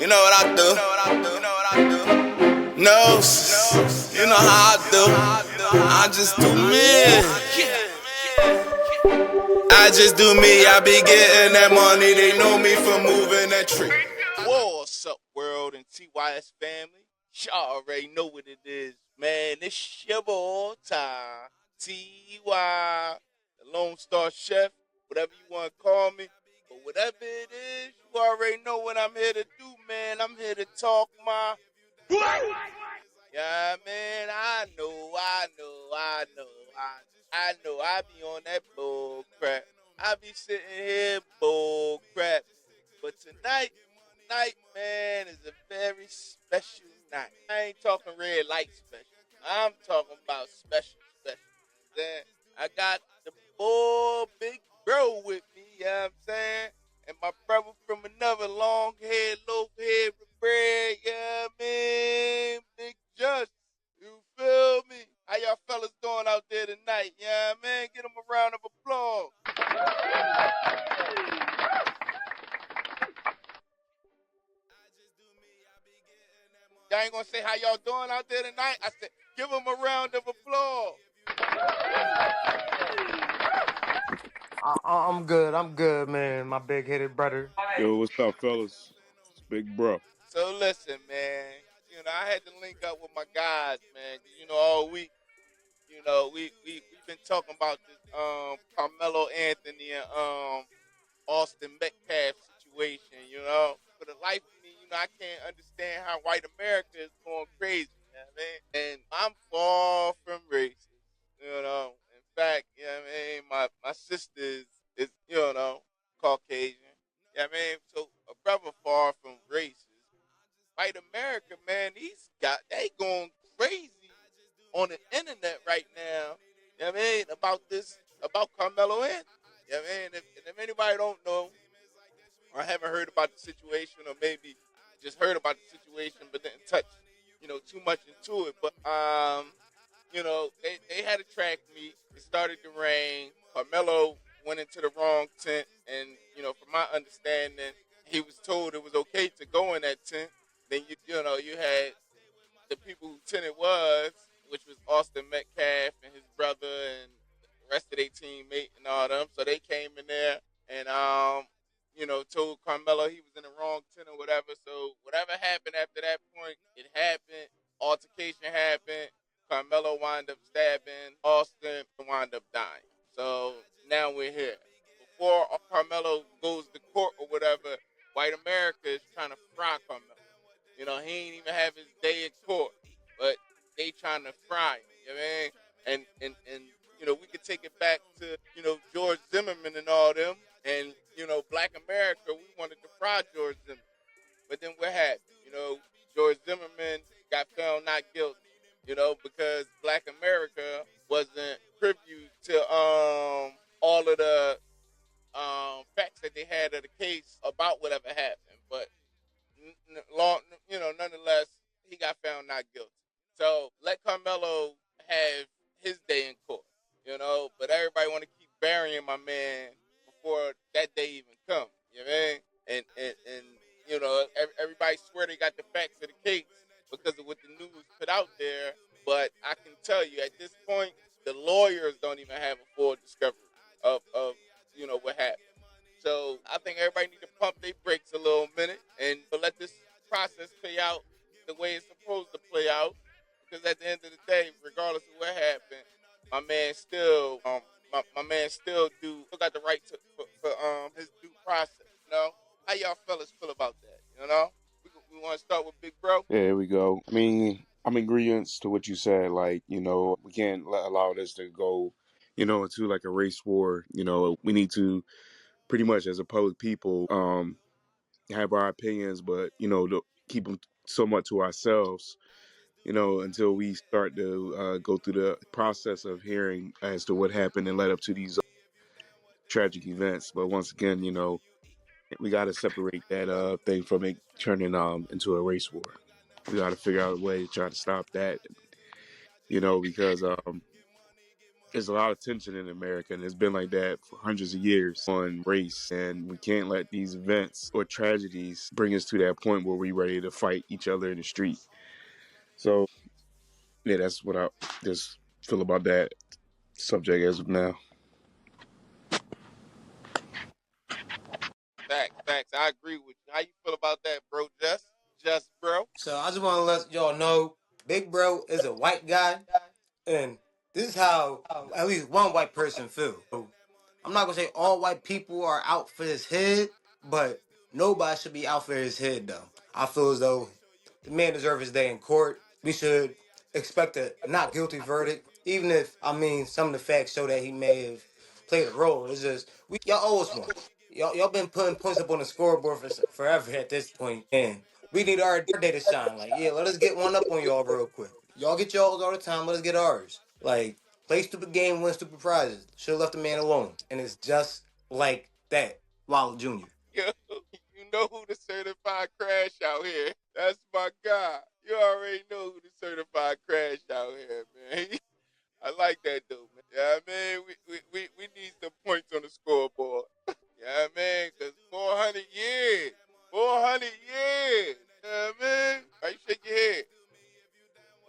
You know what I do? No, you know how I do. I just do me. I just do me. I be getting that money. They know me for moving that tree. What's up, world and TYS family? Y'all already know what it is, man. It's your boy time. TY, the Lone Star Chef, whatever you want to call me. But whatever it is, you already know what I'm here to do, man. I'm here to talk my. Yeah, man, I know. I be on that bull crap. I be sitting here bull crap. But tonight, man, is a very special night. I ain't talking red light special. I'm talking about special. Then I got the boy Big Bro with me, you know what I'm saying? And my brother from another long head, loaf head with bread, yeah, man, Big Just. You feel me? How y'all fellas doing out there tonight? Yeah, man, get them a round of applause. Y'all ain't gonna say how y'all doing out there tonight? I said, give them a round of applause. I'm good, man. My big-headed brother. Yo, what's up, fellas? It's Big Bro. So listen, man. I had to link up with my guys, man. All week, we've been talking about this Karmelo Anthony and Austin Metcalf situation. For the life of me, I can't understand how white America is going crazy. You know what I mean? And I'm far from racist. In fact, my sister is Caucasian. So a brother far from racist. White America, man, they going crazy on the internet right now. You know what I mean? About Karmelo Anthony. You know what I mean? If anybody don't know or haven't heard about the situation, or maybe just heard about the situation but didn't touch, too much into it. But they had a track meet. It started to rain. Karmelo went into the wrong tent, and from my understanding, he was told it was okay to go in that tent. Then you had the people who tent it was, which was Austin Metcalf and his brother and the rest of their teammate and all them. So they came in there and told Karmelo he was in the wrong tent or whatever. So whatever happened after that point, it happened. Altercation happened. Karmelo wound up stabbing Austin and wound up dying. So now we're here. Before Karmelo goes to court or whatever, white America is trying to fry Karmelo. He ain't even have his day in court, but they trying to fry him. You know what I mean? And we could take it back to, George Zimmerman and all them. And, Black America, we wanted to fry George Zimmerman. But then what happened? George Zimmerman got found not guilty, because Black America wasn't privy to all of the facts that they had of the case about whatever happened. But nonetheless, he got found not guilty. So let Karmelo have his day in court, But everybody want to keep burying my man before that day even comes. You know what I mean? And everybody swear they got the facts of the case because of what the news put out there. But I can tell you, at this point, the lawyers don't even have a full discovery of what happened. So I think everybody need to pump their brakes a little minute and let this process play out the way it's supposed to play out. Because at the end of the day, regardless of what happened, my man still still got the right for his due process. How y'all fellas feel about that? We want to start with Big Bro. Yeah, here we go. I mean, I'm in agreement to what you said. Like, we can't allow this to go, into like a race war. We need to pretty much as a public people have our opinions, but, to keep them somewhat to ourselves, until we start to go through the process of hearing as to what happened and led up to these tragic events. But once again, we got to separate that thing from it turning into a race war. We got to figure out a way to try to stop that, because there's a lot of tension in America, and it's been like that for hundreds of years on race. And we can't let these events or tragedies bring us to that point where we're ready to fight each other in the street. So, yeah, that's what I just feel about that subject as of now. Facts. I agree with you. How you feel about that, bro? Just, bro. So I just want to let y'all know, Big Bro is a white guy, and this is how at least one white person feel. I'm not gonna say all white people are out for his head, but nobody should be out for his head though. I feel as though the man deserves his day in court. We should expect a not guilty verdict, even if some of the facts show that he may have played a role. It's just y'all owe us one. Y'all been putting points up on the scoreboard for forever at this point, and we need our day to shine. Like, yeah, let us get one up on y'all real quick. Y'all get y'all's all the time. Let us get ours. Like, play stupid game, win stupid prizes. Should have left the man alone. And it's just like that. Waller Jr. Yo, you know who the certified crash out here. That's my guy. You already know who the certified crash out here, man. I like that though, man. Yeah, man, we need some points on the scoreboard. Yeah, man, because 400 years. 400 years. Yeah, man. Why you shake your head?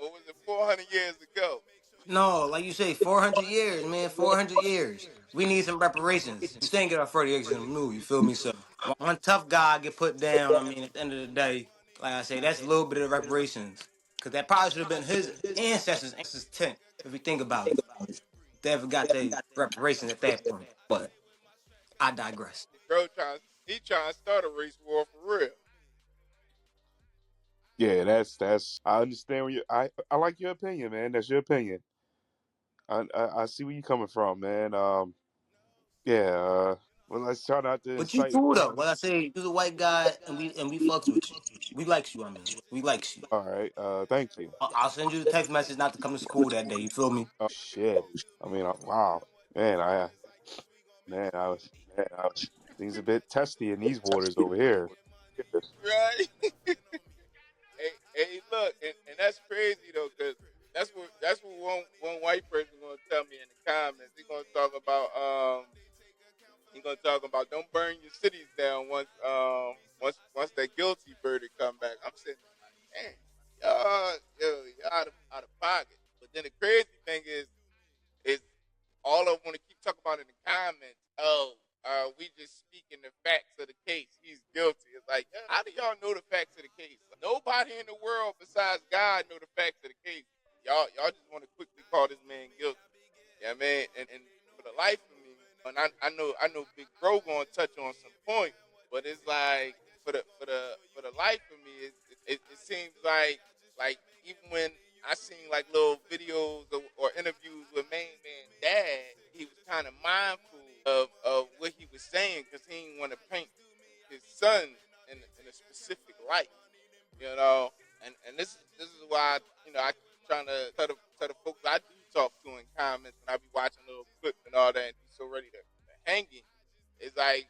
Or was it 400 years ago? No, like you say, 400 years, man. 400 years. We need some reparations. We still ain't get our 38 in the new, you feel me? So, one tough guy get put down, at the end of the day, like I say, that's a little bit of reparations. Because that probably should have been his ancestors' tent, if we think about it. They ever got their reparations at that point. But I digress. Bro, he trying to start a race war for real. Yeah, that's. I understand where I like your opinion, man. That's your opinion. I see where you coming from, man. Yeah. Well, let's try not to But you incite. cool though. Like I say, you're a white guy, and we fucks with you. We likes you. We likes you. All right. Thank you. I'll send you the text message not to come to school that day. You feel me? Oh shit. Wow, man. I was. Things a bit testy in these waters over here. Right? Hey, look, and that's crazy though, cause that's what one white person gonna tell me in the comments. He gonna talk about don't burn your cities down once that guilty verdict come back. I'm sitting there like, damn, y'all out of pocket. But then the crazy thing is all I want to keep talking about in the comments. Oh, we just speaking the facts of the case. He's guilty. It's like, how do y'all know the facts of the case? Nobody in the world besides God know the facts of the case. Y'all just want to quickly call this man guilty. Yeah, man. And for the life of me, and I know Big Bro gonna touch on some points, but it's like for the life of me, it seems like even when I seen like little videos or interviews with Main Man Dad, he was kind of mindful of what he was saying because he didn't want to paint his son in a specific light, you know. And this is why I keep trying to tell the folks I do talk to in comments when I be watching little clips and all that and be so ready to hang it. It's like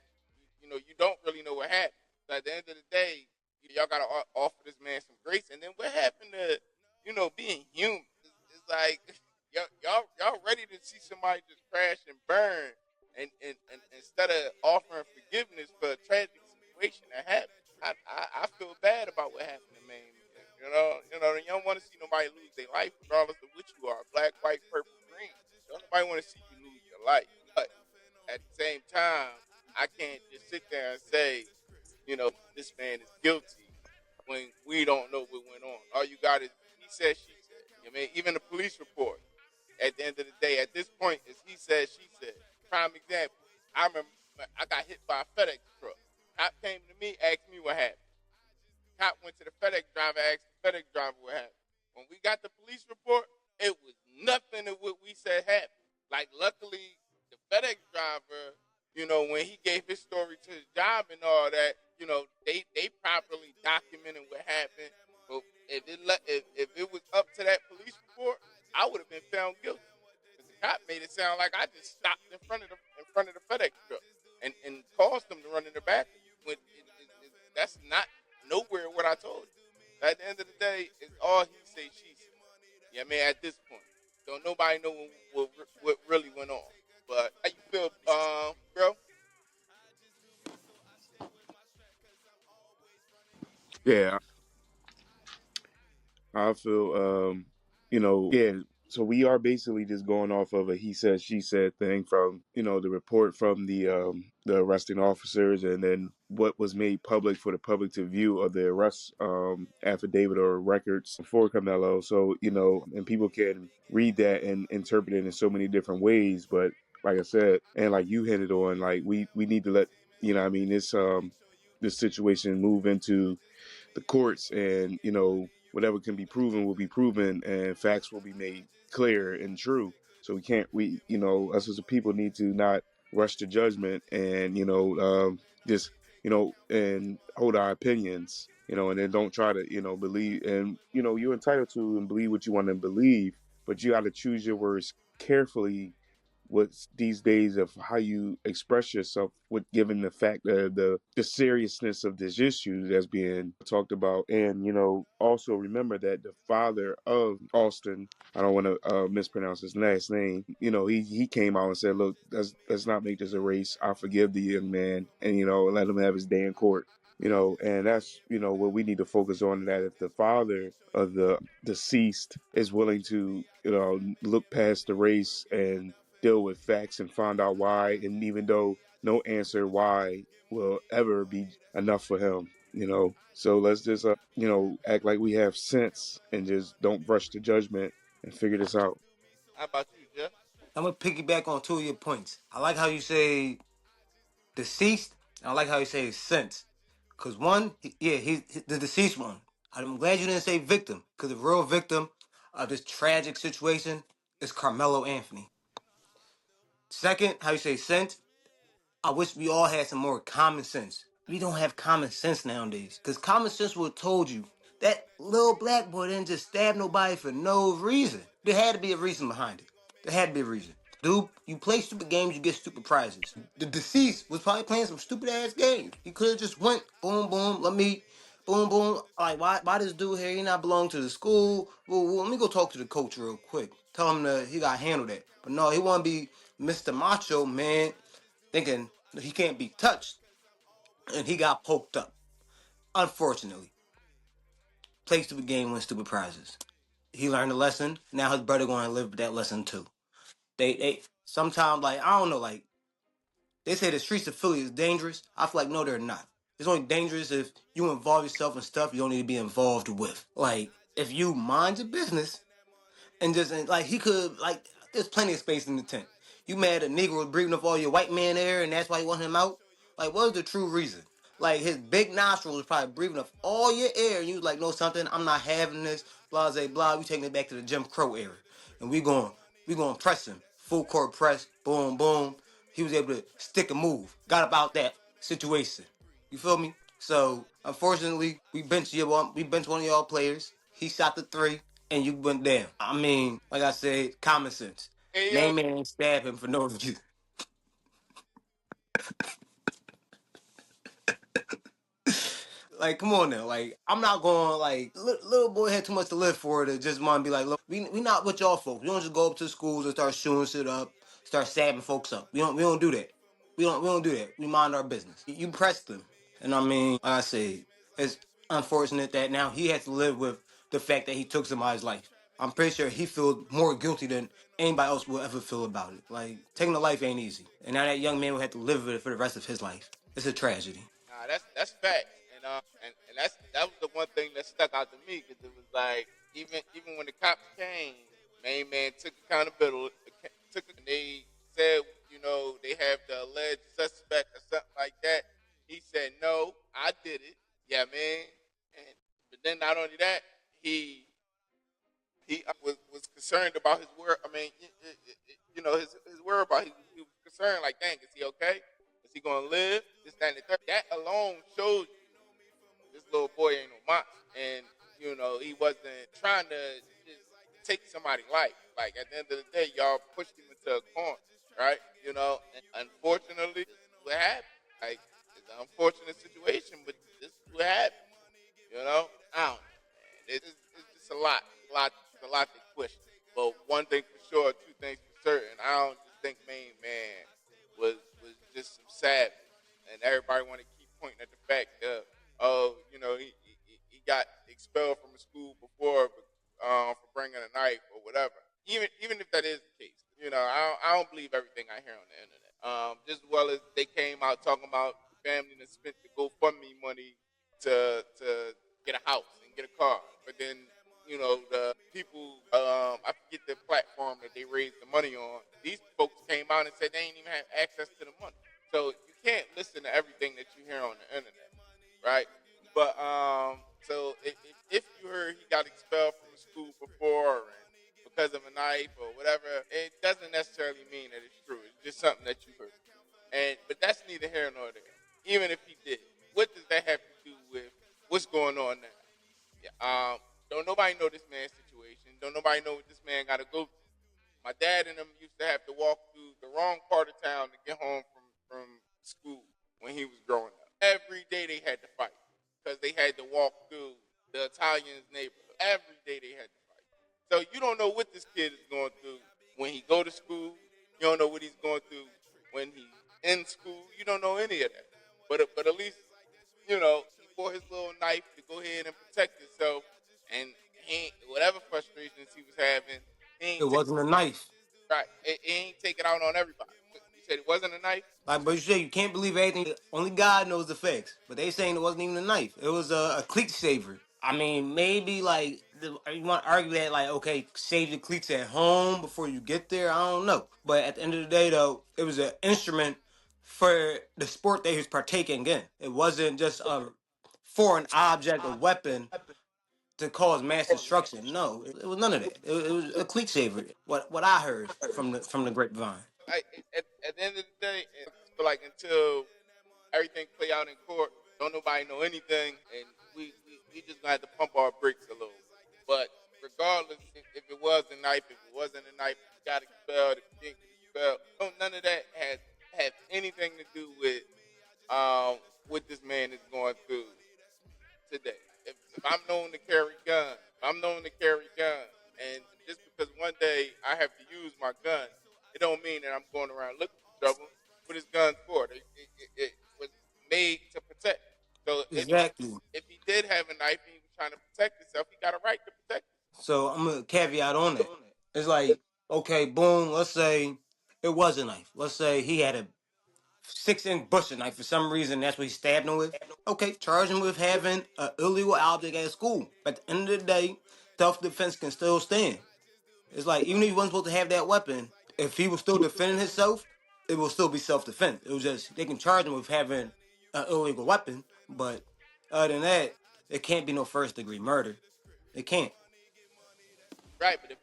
you don't really know what happened. So at the end of the day, y'all gotta offer this man some grace. And then what happened to being human? It's like y'all ready to see somebody just crash and burn, and instead of offering forgiveness for a tragic situation that happened. I feel bad about what happened to Maine. You don't want to see nobody lose their life, regardless of what you are, black, white, purple, green. Don't nobody want to see you lose your life. But at the same time, I can't just sit there and say, this man is guilty when we don't know what went on. All you got is he said, she said. Even the police report. At the end of the day, at this point, is he said, she said. Prime example. I remember I got hit by a FedEx truck. Cop came to me, asked me what happened. Cop went to the FedEx driver, asked the FedEx driver what happened. When we got the police report, it was nothing of what we said happened. Like, luckily, the FedEx driver, when he gave his story to his job and all that, they properly documented what happened. But if it was up to that police report, I would have been found guilty. Because the cop made it sound like I just stopped in front of the FedEx truck and caused them to run in the back. When that's not nowhere what I told you. At the end of the day, it's all he say, she say. Yeah, at this point. Don't nobody know what really went on. But how you feel, bro? Yeah, I feel, yeah. So we are basically just going off of a he said she said thing from the report from the arresting officers, and then what was made public for the public to view of the arrest affidavit or records for Carmelo. So and people can read that and interpret it in so many different ways. But like I said, and like you hinted on, like we need to let I mean this situation move into the courts, and whatever can be proven will be proven, and facts will be made clear and true. So we us as a people need to not rush to judgment, and just and hold our opinions, and then don't try to believe, and you're entitled to and believe what you want to believe, but you got to choose your words carefully what's these days of how you express yourself, with given the fact that the seriousness of this issue that's being talked about. And also remember that the father of Austin, I don't want to mispronounce his last name, he came out and said, look, let's not make this a race. I forgive the young man, and let him have his day in court. And that's what we need to focus on, that if the father of the deceased is willing to look past the race and deal with facts and find out why, and even though no answer why will ever be enough for him, so let's just act like we have sense and just don't rush to judgment and figure this out. How about you, Jeff? I'm gonna piggyback on two of your points. I like how you say deceased, and I like how you say since. Cause one, he's the deceased one. I'm glad you didn't say victim, cause the real victim of this tragic situation is Karmelo Anthony. Second, how you say since. I wish we all had some more common sense. We don't have common sense nowadays. Cause common sense would have told you that little black boy didn't just stab nobody for no reason. There had to be a reason behind it. There had to be a reason. Dude, you play stupid games, you get stupid prizes. The deceased was probably playing some stupid ass games. He could have just went boom boom, let me boom boom. Like why this dude here? He not belong to the school. Well, let me go talk to the coach real quick. Tell him that he got to handle that. But no, he want to be Mr. Macho man, thinking he can't be touched, and he got poked up. Unfortunately, play stupid game, win stupid prizes. He learned a lesson. Now his brother going to live with that lesson too. They sometimes, like, I don't know, like they say the streets of Philly is dangerous. I feel like no, they're not. It's only dangerous if you involve yourself in stuff you don't need to be involved with. Like if you mind your business and just and, like he could like there's plenty of space in the tent. You mad a nigga was breathing up all your white man air and that's why you want him out? Like what was the true reason? Like his big nostrils was probably breathing up all your air and you was like, no something, I'm not having this, blah blah blah, we taking it back to the Jim Crow era. And we going press him. Full court press, boom, boom. He was able to stick a move. Got about that situation. You feel me? So unfortunately, we benched one of y'all players. He shot the three, and you went down. I mean, like I said, common sense. Hey, Main man stab him for no reason. Like, come on now. Like, I'm not going like little boy had too much to live for to just want to be like, look, we not with y'all folks. We don't just go up to schools and start shooting shit up, start stabbing folks up. We don't do that. We don't do that. We mind our business. You pressed them, and I mean, like I say, it's unfortunate that now he has to live with the fact that he took somebody's life. I'm pretty sure he feels more guilty than anybody else will ever feel about it. Like taking a life ain't easy, and now that young man will have to live with it for the rest of his life. It's a tragedy. nah, that's facts, and that was the one thing that stuck out to me because it was like even when the cops came, main man took accountability, and they said they have the alleged suspect or something like that. He said no, I did it. Yeah, man. And but then not only that, he was concerned about his word. I mean, his whereabouts. He was concerned, like, dang, is he okay? Is he gonna live? This, that, and the third. That alone shows you this little boy ain't no monster, and he wasn't trying to just take somebody's life. Like at the end of the day, y'all pushed him into a corner, right? And unfortunately, this is what happened. Like it's an unfortunate situation, but this is what happened. I don't know, man. It's just a lot to question. But one thing for expelled from a school before for bringing a knife or whatever. Even if that is the case, I don't believe everything I hear on the internet. Just as well as they came out talking about the family that spent the GoFundMe money to get a house and get a car, but then the people, I forget the platform that they raised the money on. These folks came out and said they ain't even have access to the money. So you can't listen to everything that you hear on the internet, right? But so if you heard he got expelled from a school before and because of a knife or whatever, it doesn't necessarily mean that it's true. It's just something that you heard. But that's neither here nor there. Even if he did, what does that have to do with what's going on now? Yeah, don't nobody know this man's situation. Don't nobody know what this man got to go through. My dad and them used to have to walk through the wrong part of town to get home from school when he was growing up. Every day they had to fight because they had to walk through the Italians' neighborhood. Every day they had to fight. So you don't know what this kid is going through when he go to school. You don't know what he's going through when he's in school. You don't know any of that. But at least he bought his little knife to go ahead and protect himself, and whatever frustrations he was having, he ain't It wasn't a knife. right. He ain't take it out on everybody. You said it wasn't a knife. Like, but you say you can't believe everything. Only God knows the facts. But they saying it wasn't even a knife. It was a cleat saver. I mean, maybe like you want to argue that like, okay, save the cleats at home before you get there. I don't know. But at the end of the day, though, it was an instrument for the sport that he was partaking in. It wasn't just a foreign object, a weapon to cause mass destruction. No, it was none of that. It was a cleat saver. What I heard from the grapevine. At the end of the day, I feel like until everything play out in court, don't nobody know anything, and we just gonna have to pump our brakes a little. But regardless, if it was a knife, if it wasn't a knife, if you got expelled, if you didn't get expelled, none of that have anything to do with what this man is going through today. If I'm known to carry guns, if I'm known to carry guns, and just because one day I have to use my gun, it don't mean that I'm going around looking for trouble. What is guns for? It was made to protect. So Exactly. if he did have a knife and he was trying to protect himself, he got a right to protect himself. So I'm gonna caveat on it. It's like, okay, boom. Let's say it was a knife. Let's say he had a 6-inch butcher knife for some reason. That's what he stabbed him with. Okay, charge him with having an illegal object at school. But at the end of the day, self defense can still stand. It's like even if he wasn't supposed to have that weapon, if he was still defending himself, it will still be self defense. It was just they can charge him with having an illegal weapon, but other than that, it can't be no first degree murder. It can't. Right, but if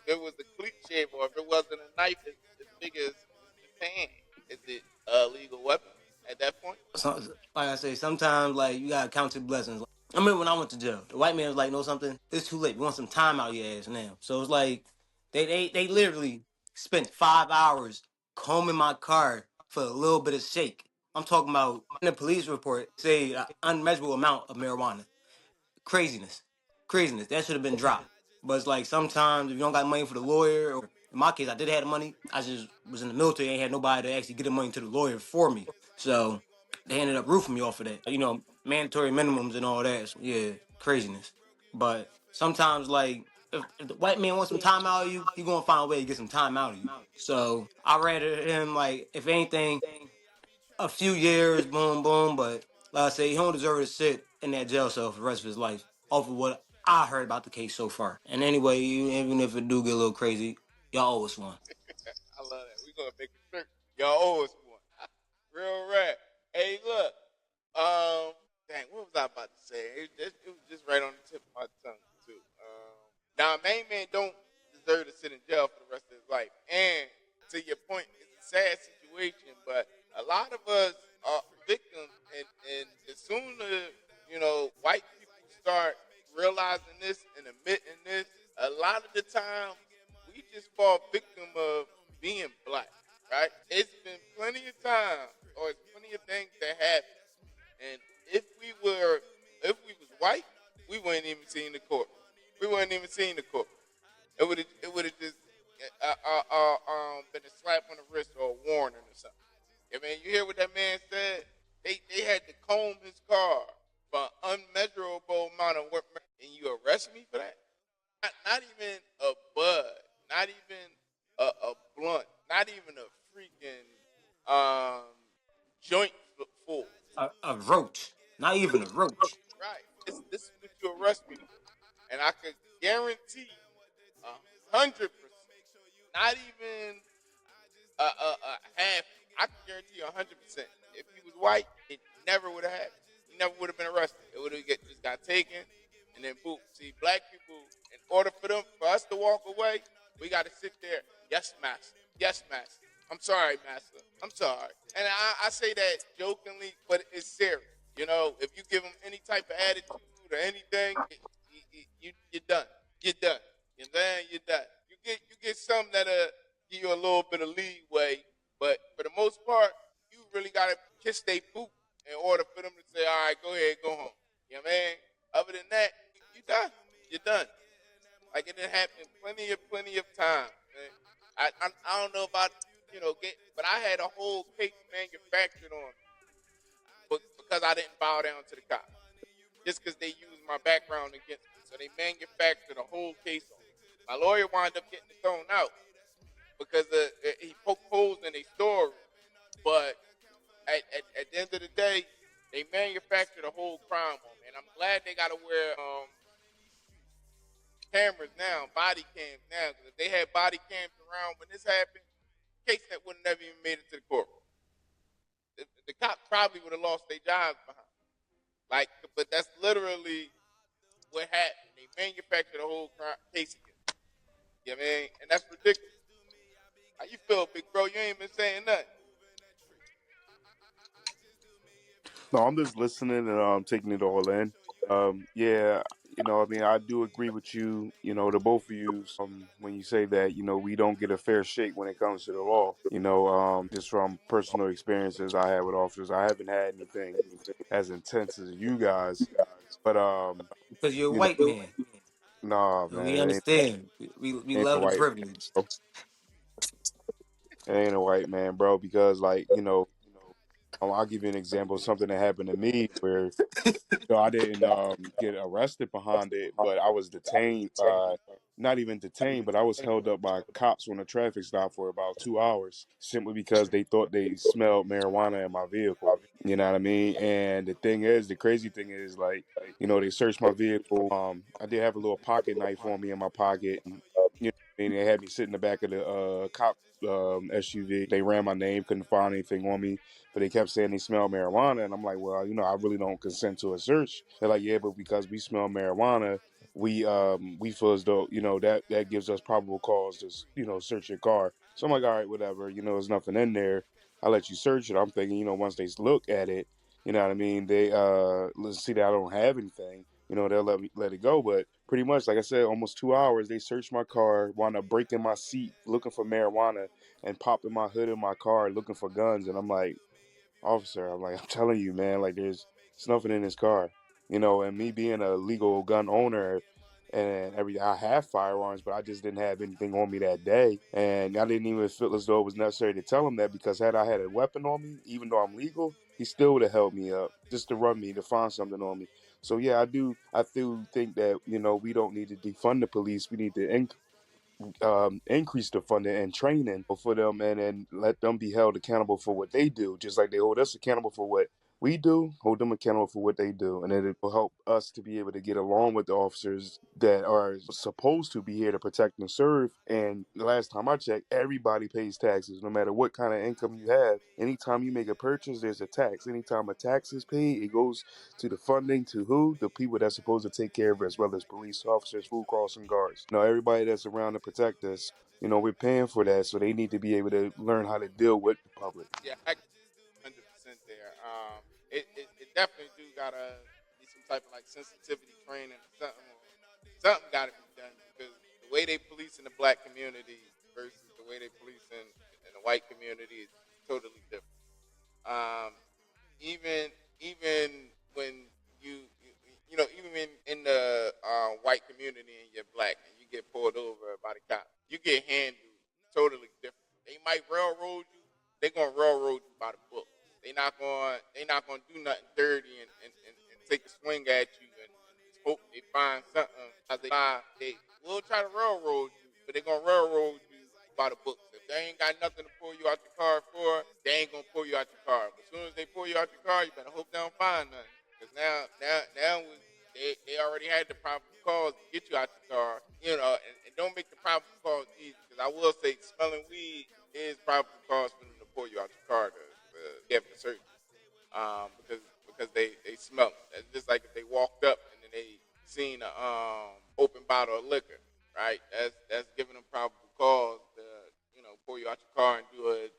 it was a cleat shave or if it wasn't a knife as big as his hand, is it a legal weapon at that point? So, like I say, sometimes like you gotta count your blessings. I remember when I went to jail, the white man was like, "Know something? It's too late. We want some time out your ass now." So it's like they literally spent 5 hours combing my car for a little bit of shake. I'm talking about in the police report say an unmeasurable amount of marijuana. Craziness, craziness. That should have been dropped. But it's like sometimes if you don't got money for the lawyer, or in my case, I did have the money. I just was in the military, ain't had nobody to actually get the money to the lawyer for me. So they ended up roofing me off of that. Mandatory minimums and all that. So, yeah, craziness. But sometimes, like, if the white man wants some time out of you, he gonna find a way to get some time out of you. So I rather him like, if anything, a few years, boom, boom. But like I say, he don't deserve to sit in that jail cell for the rest of his life. Off of what I heard about the case so far. And anyway, even if it do get a little crazy, y'all owe us one. I love that. We gonna make a shirt. Y'all owe us one. Real rap. Hey, look. Dang, what was I about to say? It was just right on the tip of my tongue too. Now, main man don't deserve to sit in jail for the rest of his life. And to your point, it's a sad situation, but a lot of us are victims, and as soon as white people start realizing this and admitting this, a lot of the time we just fall victim of being black, right? It's been plenty of times, or it's plenty of things that happen, and if we was white, we wouldn't even seen the court. We wouldn't even seen the court. It would have just been a slap on the wrist or a warning or something. I mean, you hear what that man said? They had to comb his car for unmeasurable amount of work, and you arrest me for that? Not even a bud, not even a blunt, not even a freaking joint full. A roach, not even a roach. Right. This is what you arrest me for, and I could guarantee 100%, not even a half. I can guarantee 100%. If he was white, it never would have happened. He never would have been arrested. It would have just got taken, and then boom. See, black people, in order for us to walk away, we got to sit there. Yes, master. Yes, master. I'm sorry, master. I'm sorry. And I say that jokingly, but it's serious. You know, if you give them any type of attitude or anything, you're done. You're done. And then you're done. You get some that'll give you a little bit of leeway, but for the most part, you really gotta kiss their boot in order for them to say, all right, go ahead, go home. You know what I mean? Other than that, you done. You're done. Like it done happened plenty of times. Man. I don't know about but I had a whole case manufactured on me, because I didn't bow down to the cops. Just because they used my background against me. So they manufactured a whole case on me. My lawyer wound up getting it thrown out because he poked holes in a story. But at the end of the day, they manufactured a whole crime on me. And I'm glad they got to wear cameras now, body cams now. Because if they had body cams around when this happened, case that would have never even made it to the courtroom. The cops probably would have lost their jobs behind. But that's literally what happened. They manufactured a whole case against. You know what I mean? And that's ridiculous. How you feel, big bro? You ain't been saying nothing. No, I'm just listening and taking it all in. Yeah, I mean, I do agree with you. The both of you. When you say that, we don't get a fair shake when it comes to the law. Just from personal experiences I had with officers, I haven't had anything as intense as you guys. But Because you're a you know, white man. nah, And we man, understand. We ain't a love the white, privilege. bro. It ain't a white man, bro. Because like, I'll give you an example of something that happened to me where I didn't get arrested behind it, but I was detained by, not even detained, but I was held up by cops on a traffic stop for about 2 hours simply because they thought they smelled marijuana in my vehicle. You know what I mean? And the crazy thing is, like, they searched my vehicle. I did have a little pocket knife on me in my pocket. And, they had me sit in the back of the cop SUV. They ran my name, couldn't find anything on me, but they kept saying they smell marijuana. And I'm like, well, I really don't consent to a search. They're like, yeah, but because we smell marijuana, we feel as though, that gives us probable cause to, search your car. So I'm like, all right, whatever, there's nothing in there. I let you search it. I'm thinking, once they look at it, you know what I mean, they let's see that I don't have anything, they'll let it go. But pretty much, like I said, almost 2 hours, they searched my car, wound up breaking my seat, looking for marijuana, and popping my hood in my car, looking for guns. And I'm like, officer, I'm like, I'm telling you, man, like there's nothing in his car, and me being a legal gun owner and I have firearms, but I just didn't have anything on me that day. And I didn't even feel as though it was necessary to tell him that, because had I had a weapon on me, even though I'm legal, he still would have held me up just to run me, to find something on me. So yeah, I do think that, we don't need to defund the police. We need to increase the funding and training for them, and let them be held accountable for what they do, just like they hold us accountable for what we do. Hold them accountable for what they do, and then it will help us to be able to get along with the officers that are supposed to be here to protect and serve. And the last time I checked, everybody pays taxes, no matter what kind of income you have. Anytime you make a purchase, there's a tax. Anytime a tax is paid, it goes to the funding to who? The people that's supposed to take care of it, as well as police officers, food crossing guards. Everybody that's around to protect us, we're paying for that, so they need to be able to learn how to deal with the public. Yeah, I 100% there. It definitely do gotta be some type of like sensitivity training or something. Something gotta be done, because the way they police in the black community versus the way they police in the white community is totally different. Um, even when even in the white community and you're black and you get pulled over by the cop, you get handled totally different. They might railroad you. They're gonna railroad you by the book. They not gonna do nothing dirty and take a swing at you and just hope they find something. As they will try to railroad you, but they're gonna railroad you by the books. If they ain't got nothing to pull you out your car for, they ain't gonna pull you out your car. But as soon as they pull you out your car, you better hope they don't find nothing. Because now they already had the probable cause to get you out your car, and don't make the probable cause easy. Because I will say, smelling weed is probable cause for them to pull you out your car to get the search, because they smell it. It's just like if they walked up and then they seen a open bottle of liquor, right? That's giving them probable cause to pull you out your car and do a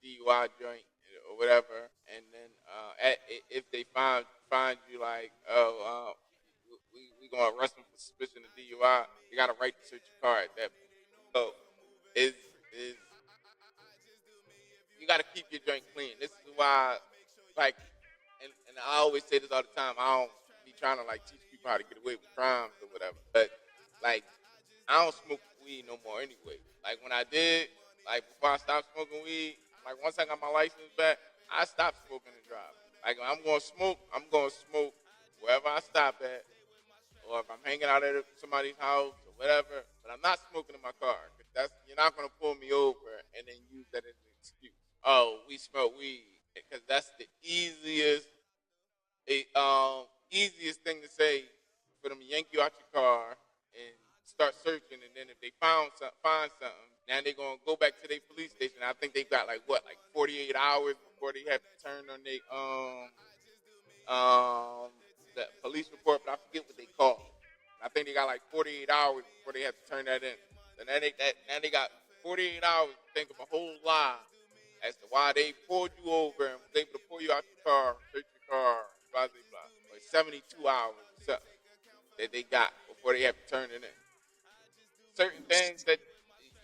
DUI joint or whatever. And then if they find you like, oh, we gonna arrest them for suspicion of DUI, you got a right to search your car at that point. So is you got to keep your joint clean. This is why, like, and I always say this all the time. I don't be trying to like teach people how to get away with crimes or whatever, but like, I don't smoke weed no more anyway. Like when I did, like before I stopped smoking weed, like once I got my license back, I stopped smoking and driving. Like when I'm gonna smoke wherever I stop at, or if I'm hanging out at somebody's house or whatever. But I'm not smoking in my car. 'Cause you're not gonna pull me over and then use that as an excuse. Oh, we smoke weed, because that's the easiest thing to say, for them to yank you out your car and start searching. And then if they find something, now they're gonna go back to their police station. I think they got like 48 hours before they have to turn on their um the police report, but I forget what they call it. I think they got like 48 hours before they have to turn that in. So now they got 48 hours to think of a whole lie as to why they pulled you over and was able to pull you out your car, search your car, blah blah blah. Or 72 hours or something that they got before they have to turn it in. Certain things that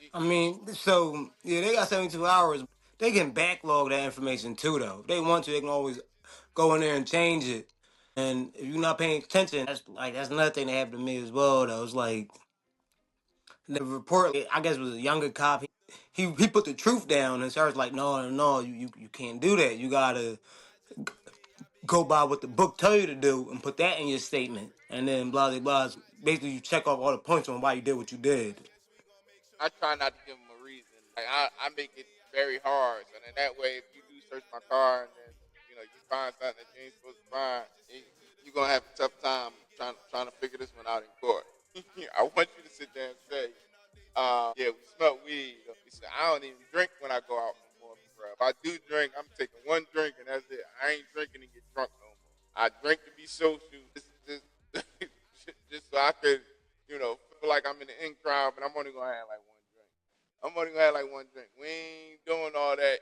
you, I you, mean, so yeah, they got 72 hours. They can backlog that information too, though. If they want to, they can always go in there and change it. And if you're not paying attention, that's another thing that happened to me as well. Though it's like the report. I guess it was a younger cop. He put the truth down and started like, no, you can't do that. You gotta go by what the book tell you to do and put that in your statement. And then blah blah blah. Basically, you check off all the points on why you did what you did. I try not to give them a reason. Like I make it very hard, so then that way, if you do search my car and then you find something that you ain't supposed to find, you're gonna have a tough time trying to figure this one out in court. I want you to sit there and say, yeah, we smell weed. He said, I don't even drink when I go out no more, bro. If I do drink, I'm taking one drink and that's it. I ain't drinking to get drunk no more. I drink to be social, just so I could, feel like I'm in the in crowd, but I'm only gonna have like one drink. I'm only gonna have like one drink. We ain't doing all that,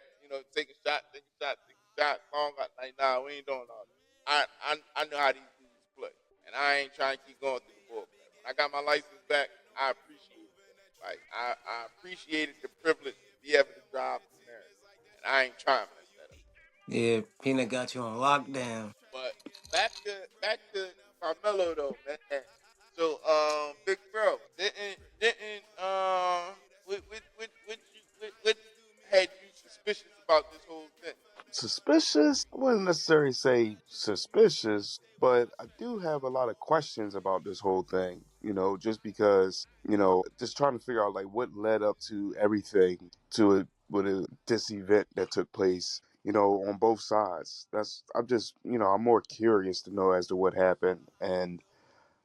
take a shot, take a shot, take a shot. Long, like, nah, we ain't doing all that. I know how these dudes play, and I ain't trying to keep going through the bullpen. When I got my license back, I appreciate it. Like I appreciated the privilege to be able to drive in America, and I ain't trying to mess that up. Yeah, Peanut got you on lockdown. But back to Carmelo though, man. So big bro, didn't what had you suspicious about this whole thing? Suspicious? I wouldn't necessarily say suspicious, but I do have a lot of questions about this whole thing, just because, just trying to figure out like what led up to everything to it with this event that took place, on both sides. I'm more curious to know as to what happened, and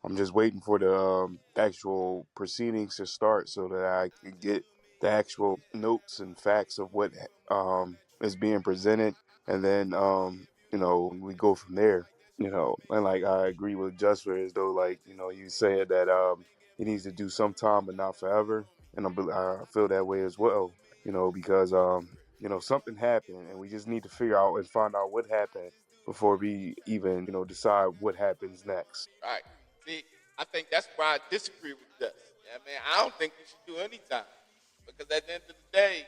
I'm just waiting for the actual proceedings to start so that I can get the actual notes and facts of what is being presented, and then we go from there. And like I agree with Justin as though like you said that he needs to do some time but not forever, and I feel that way as well. Because something happened, and we just need to figure out and find out what happened before we even decide what happens next. Right. See, I think that's why I disagree with Dust. Yeah, man, I don't think you should do any time, because at the end of the day,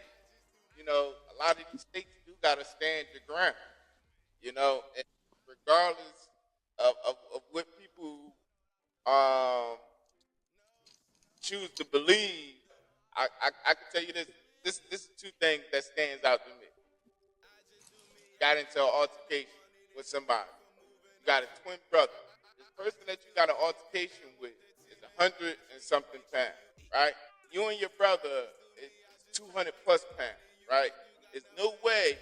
a lot of these states do gotta stand your ground. And regardless of what people um choose to believe, I can tell you this. This is two things that stands out to me. Got into an altercation with somebody. got a twin brother. This person that you got an altercation with is 100 and something pounds, right? You and your brother is 200 plus pounds, right? There's no way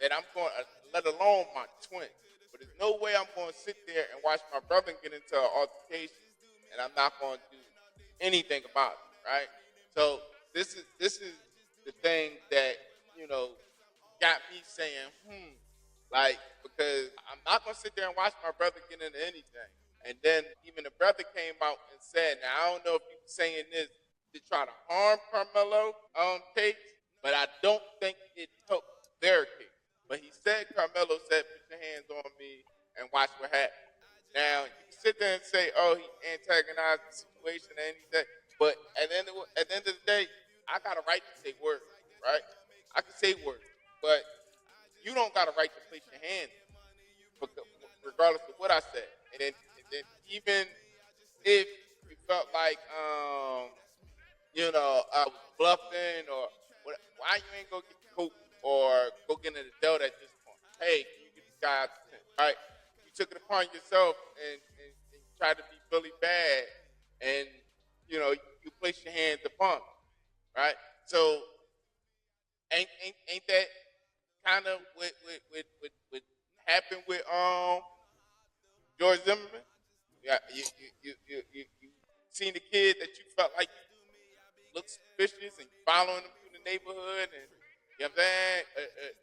that I'm going, let alone my twin, but there's no way I'm going to sit there and watch my brother get into an altercation, and I'm not going to do anything about it, right? So this is the thing that you know got me saying, like, because I'm not gonna sit there and watch my brother get into anything. And then even the brother came out and said, now I don't know if he was saying this to try to harm Carmelo case, but I don't think it helped their case. But he said, Carmelo said, put your hands on me and watch what happens. Now you can sit there and say, oh, he antagonized the situation and anything, but at the end of the day, I got a right to say words, right? I can say words, but you don't got a right to place your hand, regardless of what I said. And then even if you felt like I was bluffing or what, why you ain't go get the coach or go get an adult at this point? Hey, can you get this guy out the tent? Right? You took it upon yourself and you tried to be really bad, and you place your hands upon me, right? So ain't that kind of what happened with George Zimmerman? Yeah, you seen the kid that you felt like looked suspicious and you following him through the neighborhood, and you know what I'm saying,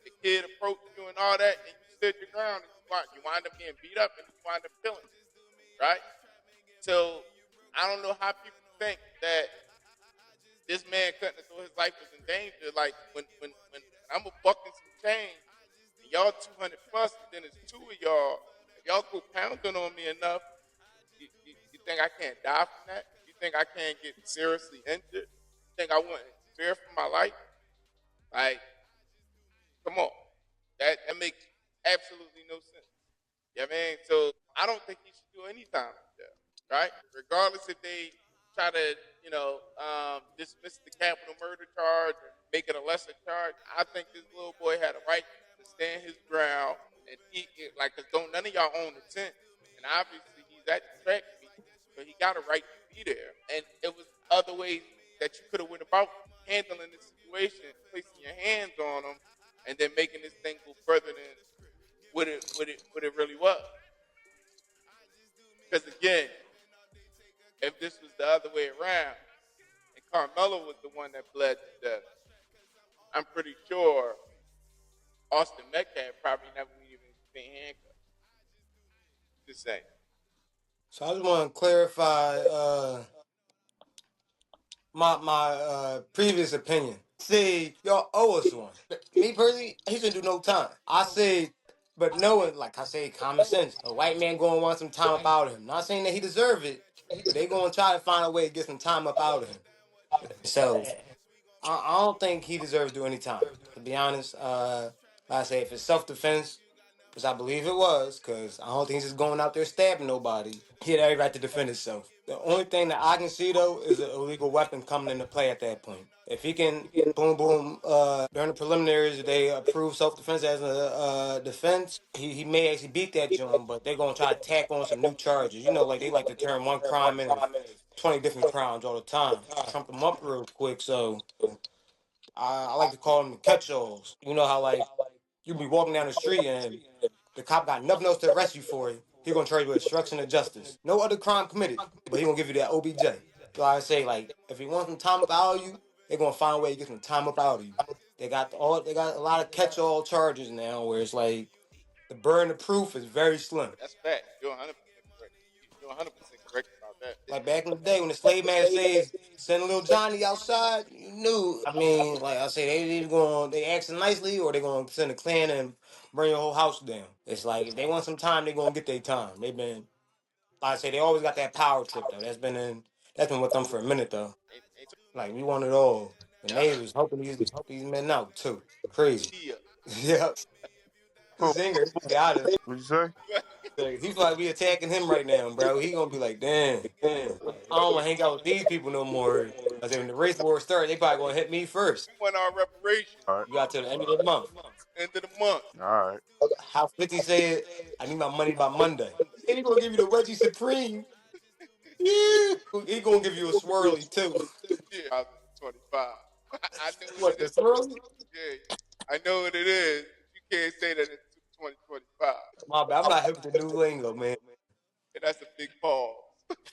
the kid approached you and all that, and you stood your ground, and you wind up getting beat up and you wind up killing, right? So I don't know how people think that this man cutting through his life was in danger. Like when I'm a bucking some change and y'all 200 plus, and then it's two of y'all. If y'all go pounding on me enough, you think I can't die from that? You think I can't get seriously injured? You think I wouldn't fear for my life? Like, come on, that makes absolutely no sense. You know what I mean? So I don't think he should do any time in jail, right? Regardless if they try to, dismiss the capital murder charge or make it a lesser charge. I think this little boy had a right to stand his ground, and cause don't none of y'all own the tent, and obviously he's at the track meet, so he got a right to be there. And it was other ways that you could have went about handling this situation, placing your hands on him, and then making this thing go further than what it really was. Because again, if this was the other way around and Carmelo was the one that bled to death, I'm pretty sure Austin Metcalf probably never even been handcuffed. Just saying. So I just want to clarify my previous opinion. Say y'all owe us one. Me personally, he shouldn't do no time. I say, but knowing, like I say, common sense. A white man going to want some time up out of him. Not saying that he deserve it, but they going to try to find a way to get some time up out of him. So I don't think he deserves to do any time. To be honest, like I say, if it's self defense, which I believe it was, because I don't think he's just going out there stabbing nobody. He had every right to defend himself. The only thing that I can see though is an illegal weapon coming into play at that point. If he can, boom, boom, during the preliminaries, they approve self defense as a defense. He may actually beat that joint, but they're gonna try to tack on some new charges. You know, like they like to turn one crime into 20 different crimes all the time. Trump them up real quick. So I like to call them the catch-alls. You know how like you be walking down the street and the cop got nothing else to arrest you for. He gonna charge you with obstruction of justice. No other crime committed, but he gonna give you that OBJ. So I say, like, if he wants some time up out of you, they gonna find a way to get some time up out of you. They got a lot of catch-all charges now, where it's like the burden of proof is very slim. That's fact. You're 100% correct. You're 100% correct about that. Like back in the day when the slave man says send little Johnny outside, you knew. I mean, like I say, they either going they asking nicely or they gonna send a clan and burn your whole house down. It's like if they want some time, they gonna get their time. They've been, like I say, they always got that power trip though. That's been with them for a minute though. Like we want it all. The Yeah. neighbors helping these men out too. Crazy. Yeah. Yep. Who? Zinger got it. What'd you say? Like, he feel like we attacking him right now, bro. He gonna be like, damn. I don't want to hang out with these people no more. I said when the race war starts, they probably gonna hit me first. We want our reparations. All right. You got till the end of the month. End of the month. All right. How 50 said, I need my money by Monday. And he gonna give you the Reggie Supreme. Yeah. He gonna give you a swirly too. Yeah, 2025. I know what What, it the is. swirly? Yeah, I know what it is. You can't say that it's 2025. My bad. I'm not hip to new lingo, man. And that's a big pause.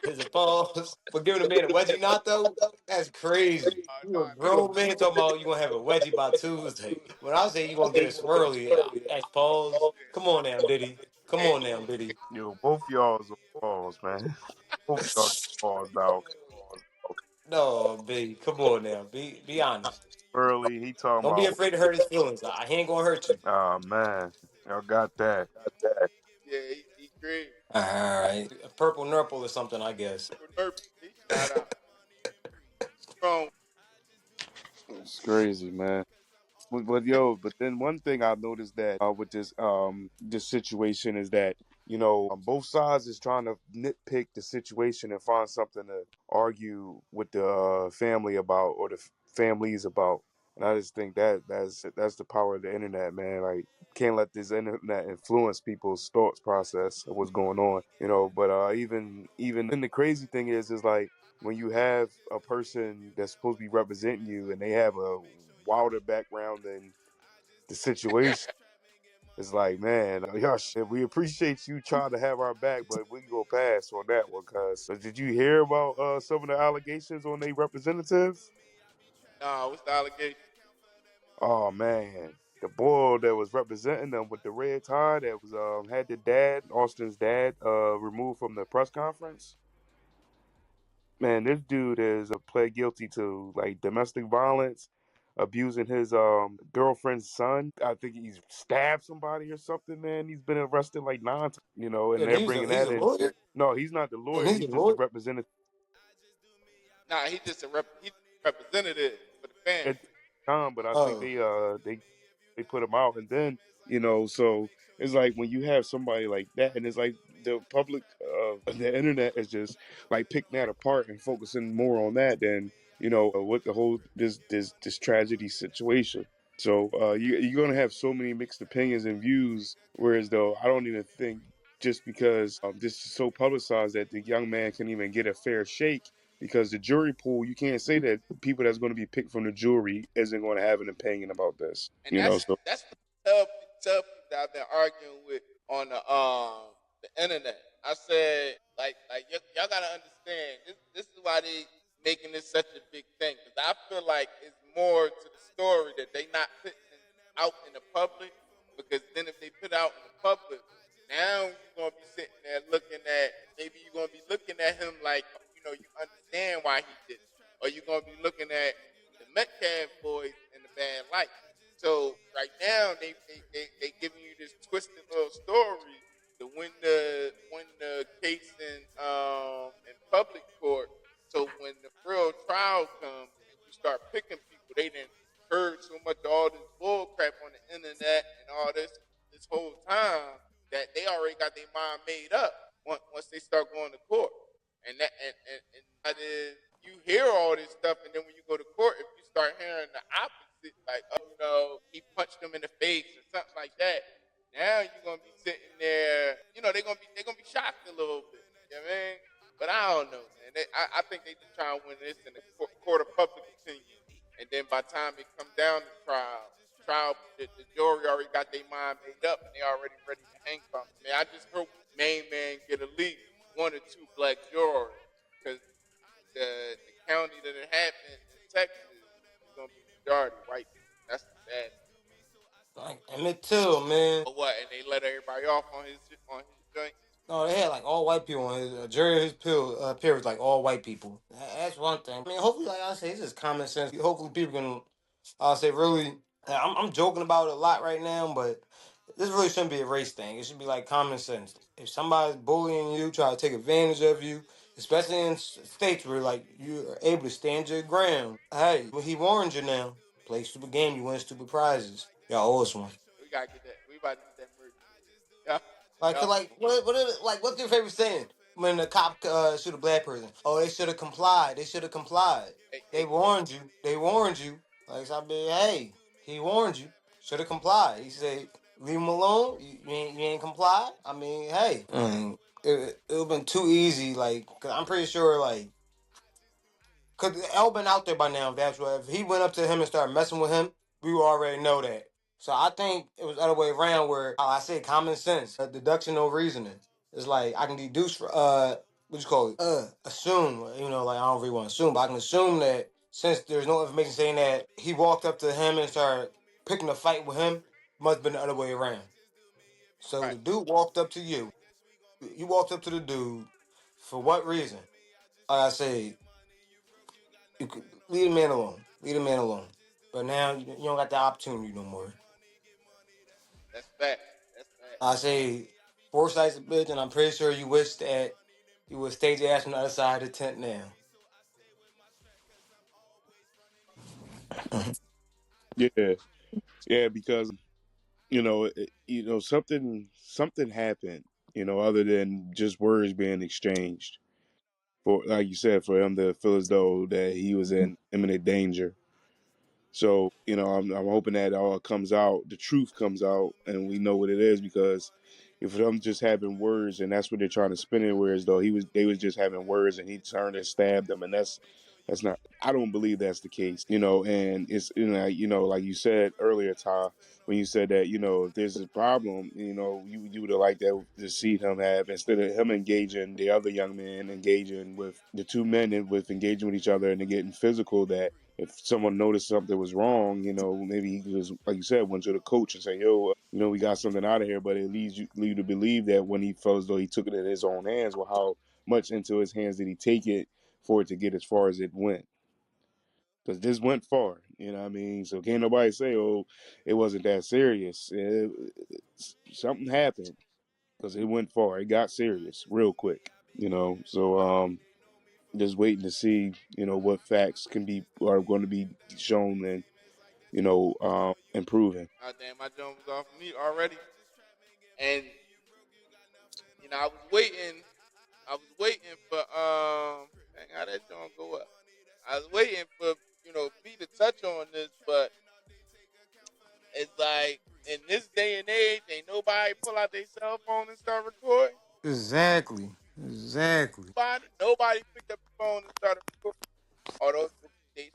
Is it pause? For giving a man a wedgie knot though? That's crazy. You a No, grown man talking about you gonna have a wedgie by Tuesday. When I say you gonna get a swirly, that's pause. Come on now, Diddy. Come hey, on now, Diddy. Yo, both y'all's on pause, man. Both y'all get paused out. No, B. Come on now. Be honest. Early, he talking Don't be about, afraid to hurt his feelings. He ain't gonna hurt you. oh man, y'all got that. yeah, he great. All right. A purple nurple or something, I guess. For Nurple, he shout out. Strong. It's crazy, man. But yo, but then one thing I noticed that with this situation is that both sides is trying to nitpick the situation and find something to argue with the family about or the families about. And I just think that that's the power of the internet, man. Like, can't let this internet influence people's thoughts process of what's going on, But even then, the crazy thing is like when you have a person that's supposed to be representing you and they have a wilder background than the situation. It's like, man, y'all shit. We appreciate you trying to have our back, but we go pass on that one. Cause did you hear about some of the allegations on their representatives? Nah, what's the allegation? Oh man, the boy that was representing them with the red tie that was had the dad, Austin's dad, removed from the press conference. Man, this dude is pled guilty to like domestic violence, abusing his girlfriend's son. I think he's stabbed somebody or something. Man, he's been arrested like 9 times. And And they're he's bringing he's that a in. lawyer. No, he's not the And lawyer. he's He's a just the lawyer. representative. Nah, he's a representative for the family. At the time, but I think Oh, they put him out, and then so it's like when you have somebody like that, and it's like the public, the internet is just like picking that apart and focusing more on that than what the whole this tragedy situation. So you're gonna have so many mixed opinions and views. Whereas though I don't even think just because this is so publicized that the young man can even get a fair shake because the jury pool, you can't say that the people that's going to be picked from the jury isn't going to have an opinion about this. And that's what tell people that I've been arguing with on the internet. I said like y'all gotta understand this is why they making this such a big thing because I feel like it's more to the story that they not putting out in the public because then if they put out in the public now you're gonna be sitting there looking at maybe you're gonna be looking at him like you understand why he did it or you're gonna be looking at the Metcalf boys in the bad light. So right now they giving you this twisted little story to win the case in public court. So when the real trial comes and you start picking people, they didn't heard so much of all this bull crap on the internet and all this whole time that they already got their mind made up once they start going to court. And that is you hear all this stuff and then when you go to court, if you start hearing the opposite, like he punched him in the face or something like that, now you're gonna be sitting there, they're gonna be shocked a little bit. You know what I mean? But I don't know, man. I think they just trying to win this in the court of public opinion. And then by the time it comes down to trial, the jury already got their mind made up and they already ready to hang from it. Man, I just hope main man get at least one or two black jurors because the county that it happened in Texas is gonna be majority white people. That's the sad. like Emmett Till, man. But what? And they let everybody off on his joint. No, they had like all white people on his jury. His peer was like all white people. That's one thing. I mean, hopefully, like I say, it's just common sense. Hopefully, people can, I'll say, really. I'm joking about it a lot right now, but this really shouldn't be a race thing. It should be like common sense. If somebody's bullying you, try to take advantage of you, especially in states where like you are able to stand your ground. Hey, well, he warned you now. Play stupid game, you win stupid prizes. Y'all owe us one. We gotta get that. We about to get that merch. Yeah, Like, yeah. what's your favorite saying when the cop shoot a black person? Oh, they should have complied. They should have complied. Hey, They warned you. They warned you. Like, so I mean, hey, he warned you. should have complied. He said, "Leave him alone. You ain't complied." I mean, hey, it would have been too easy. Like, cause I'm pretty sure, like, cause L been out there by now. If that's what, if he went up to him and started messing with him, we would already know that. So I think it was the other way around, where I say common sense, deduction, no reasoning. It's like I can deduce for what you call it, assume. You know, like I don't really want to assume, but I can assume that since there's no information saying that he walked up to him and started picking a fight with him, must have been the other way around. So Right. the dude walked up to you. You walked up to the dude. For what reason? Like I say, you could leave the man alone. Leave the man alone. But now you don't got the opportunity no more. That's fact. That's fact. I say, Foresight's a bitch, and I'm pretty sure you wish that you would stage your ass on the other side of the tent now. Yeah, yeah, because something happened. Other than just words being exchanged. For like you said, for him to feel as though that he was in imminent danger. So, I'm hoping that all comes out, the truth comes out, and we know what it is. Because if them just having words, and that's what they're trying to spin it, whereas though they was just having words, and he turned and stabbed them, and that's not. I don't believe that's the case. And it's like you said earlier, Ty, when you said that if there's a problem, you would have liked that to see him have, instead of him engaging the other young man, engaging with the two men and with engaging with each other and getting physical, that if someone noticed something was wrong, maybe he was, like you said, went to the coach and say, "Yo, we got something out of here." But it leads you to believe that when he felt as though he took it in his own hands, well, how much into his hands did he take it for it to get as far as it went? Because this went far, you know what I mean? So can't nobody say, "Oh, it wasn't that serious." Something happened because it went far. It got serious real quick, So just waiting to see, what facts are going to be shown and improving. Oh damn, my joint was off mute already. And I was waiting. I was waiting for dang, how that joint go up. I was waiting for B to touch on this, but it's like in this day and age, ain't nobody pull out their cell phone and start recording. Exactly. Exactly. Nobody picked up the phone and started recording. Although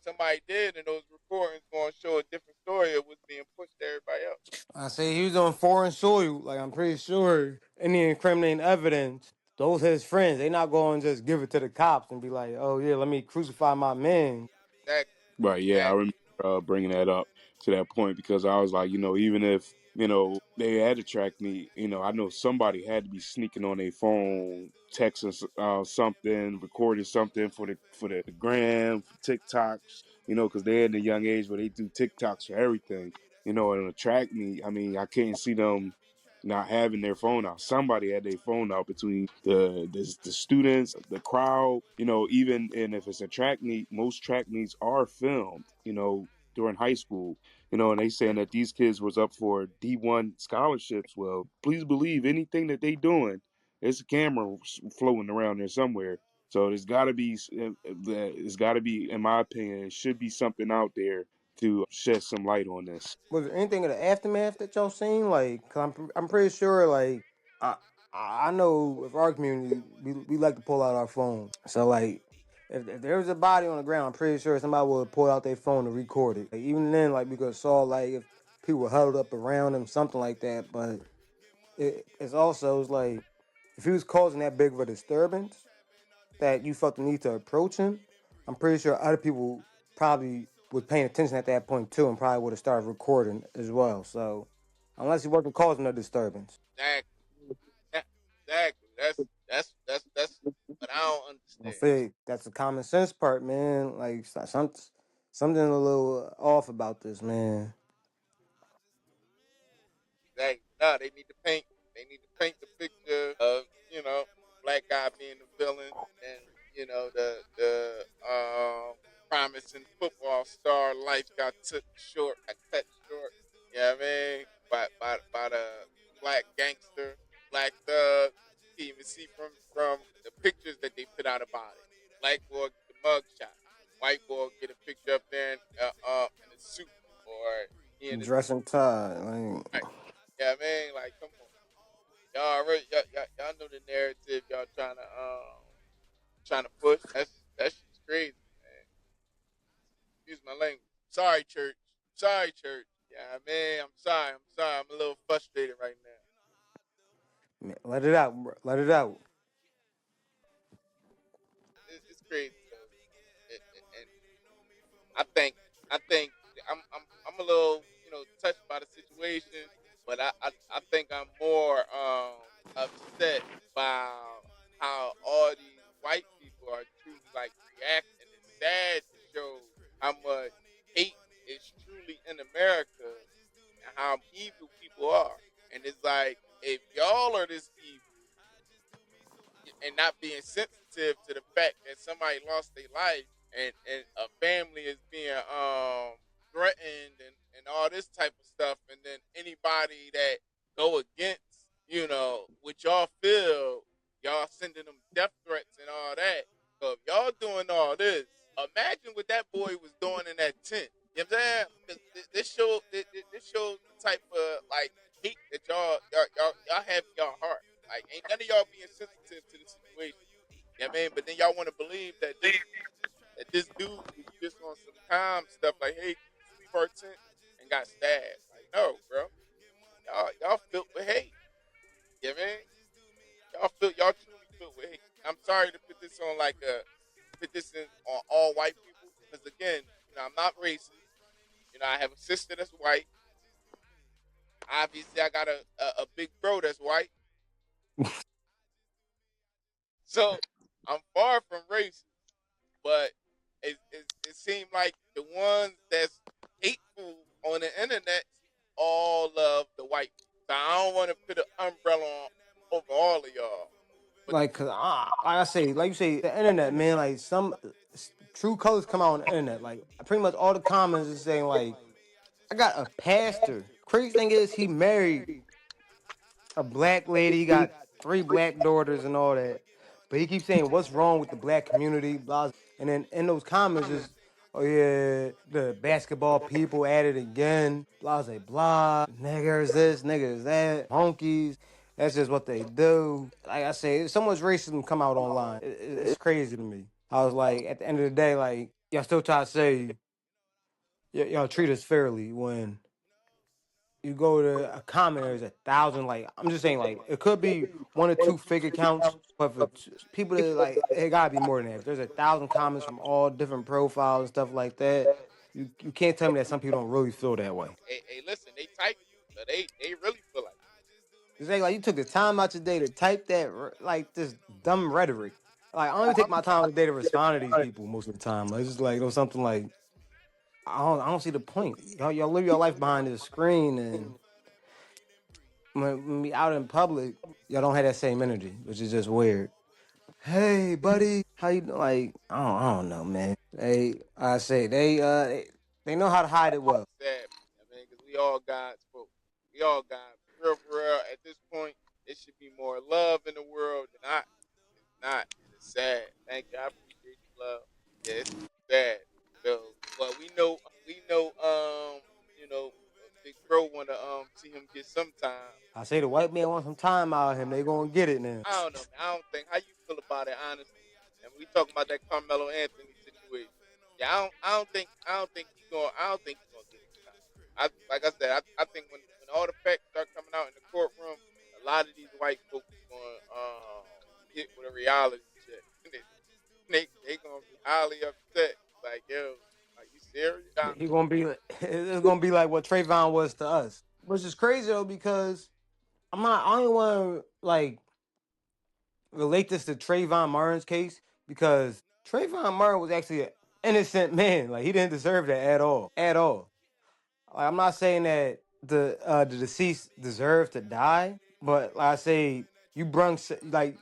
somebody did, and those recordings going to show a different story of what's being pushed to everybody else. I say he was on foreign soil. Like I'm pretty sure any incriminating evidence, those his friends, they not going to just give it to the cops and be like, "Oh yeah, let me crucify my man." Exactly. Right. Yeah, I Exactly. remember bringing that up to that point because I was like, even if they had to track me, I know somebody had to be sneaking on their phone, texting something, recording something for the gram, for TikToks, because they're in the young age where they do TikToks for everything, and to track me. I mean, I couldn't see them not having their phone out. Somebody had their phone out between the students, the crowd, even, and if it's a track meet, most track meets are filmed, during high school, and they saying that these kids was up for D1 scholarships. Well, please believe anything that they doing, there's a camera floating around there somewhere. So there's got to be, in my opinion, it should be something out there to shed some light on this. Was there anything of the aftermath that y'all seen? Like, cause I'm pretty sure. Like, I I know with our community, we like to pull out our phone. So like, if there was a body on the ground, I'm pretty sure somebody would pull out their phone to record it. Like, even then, like we could saw like if people were huddled up around him, something like that. But it's like if he was causing that big of a disturbance that you felt the need to approach him, I'm pretty sure other people probably was paying attention at that point too, and probably would have started recording as well. So unless he wasn't causing a disturbance, Exactly. Exactly. That's what I don't I understand. feel that's the common sense part, man. Like something a little off about this, man. Exactly. No, they need to paint. They need to paint the picture of the black guy being the villain, and the promising football star life got cut short. You know what I mean? By the black gangster, black thug. You can even see from the pictures that they put out about it. Black boy get the mug shot. White boy get a picture up there in a suit, or me and this Dressing tie. Like, right. Yeah, man, like come on. Y'all already y'all know the narrative y'all trying to push. That's just crazy, man. Excuse my language. Sorry, church. Sorry, church. Yeah, man, I'm sorry. I'm sorry. I'm a little frustrated right now. man, let it out, bro. Let it out. It's crazy though. And I think I'm a little touched by the situation, but I think I'm more upset by how all these white people are truly like reacting. It's sad to show how much hate is truly in America and how evil people are. And it's like if y'all are this evil and not being sensitive to the fact that somebody lost their life and a family is being threatened and all this type of stuff, and then anybody that go against what y'all feel, y'all sending them death threats and all that. So if y'all doing all this, imagine what that boy was doing in that tent. You know what I'm saying? 'Cause this shows the type of like hate that y'all have in y'all heart. Like, ain't none of y'all being sensitive to the situation. You know what I mean? But then y'all want to believe that this dude was just on some calm stuff, like, hey, can you sweep our tent? And got stabbed. Like, no, bro. Y'all filled with hate. You know what I mean? Y'all truly filled with hate. I'm sorry to put this in on all white people, because again, I'm not racist. I have a sister that's white. Obviously, I got a big bro that's white. So I'm far from racist. But it seemed like the ones that's hateful on the internet all love the white people. So I don't want to put an umbrella on over all of y'all. But Like, cause like I say, like you say, the internet, man. Like some true colors come out on the internet. Like pretty much all the comments is saying like, I got a pastor. Crazy thing is, he married a black lady. He got three black daughters and all that. But he keeps saying, "What's wrong with the black community?" Blah. And then in those comments is, "Oh yeah, the basketball people at it again." Blah, blah, blah. Niggers this, niggers that, honkies. That's just what they do. Like I say, so much racism come out online. It's crazy to me. I was like, at the end of the day, like y'all still try to say y'all treat us fairly when you go to a comment, there's 1,000. Like I'm just saying, like it could be one or two fake accounts, but for people that like, it gotta be more than that. If there's 1,000 comments from all different profiles and stuff like that, you can't tell me that some people don't really feel that way. hey, listen, they type it, so they really feel like It's like you took the time out your day to type that like this dumb rhetoric. Like I don't even take my time today to respond to these people most of the time. Like, it's just like something like I don't see the point. Y'all live your life behind this screen, and when we out in public, y'all don't have that same energy, which is just weird. Hey, buddy, how you doing? Like, I don't know, man. I say they know how to hide it well. sad. I mean, because we all God's folk. We all God. For real. At this point, it should be more love in the world than not. It's not, and it's sad. Thank you. I appreciate the love. Yeah, it's sad. So, but Big Bro want to see him get some time. I say the white man wants some time out of him. They gonna get it now. I don't know, man. I don't think how you feel about it, honestly. And we talking about that Carmelo Anthony situation. Yeah, I don't think he's gonna get his time. Like I said, I think when all the facts start coming out in the courtroom, a lot of these white folks going to hit with a reality check. they gonna be highly upset. Like, yo, are you serious? He gonna be it's gonna be like what Trayvon was to us, which is crazy though because I don't want to like relate this to Trayvon Martin's case because Trayvon Martin was actually an innocent man. Like he didn't deserve that at all. Like, I'm not saying that the deceased deserved to die, but like I say, you brung like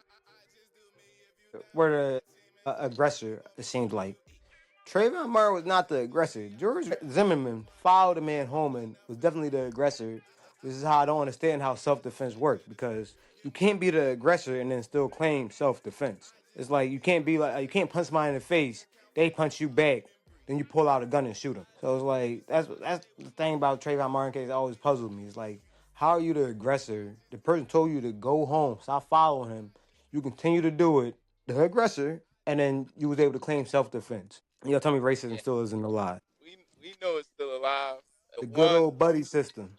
were the aggressor. It seems like Trayvon Martin was not the aggressor. George Zimmerman followed the man home and was definitely the aggressor. This is how I don't understand how self defense works because you can't be the aggressor and then still claim self defense. It's like you can't be like you can't punch somebody in the face. They punch you back. then you pull out a gun and shoot him. So it's like that's the thing about Trayvon Martin case that always puzzled me. It's like, how are you the aggressor? The person told you to go home, stop following him. You continue to do it, the aggressor, and then you was able to claim self defense. You know, tell me racism Yeah, still isn't a lie. we know it's still alive. The The good ones old buddy system.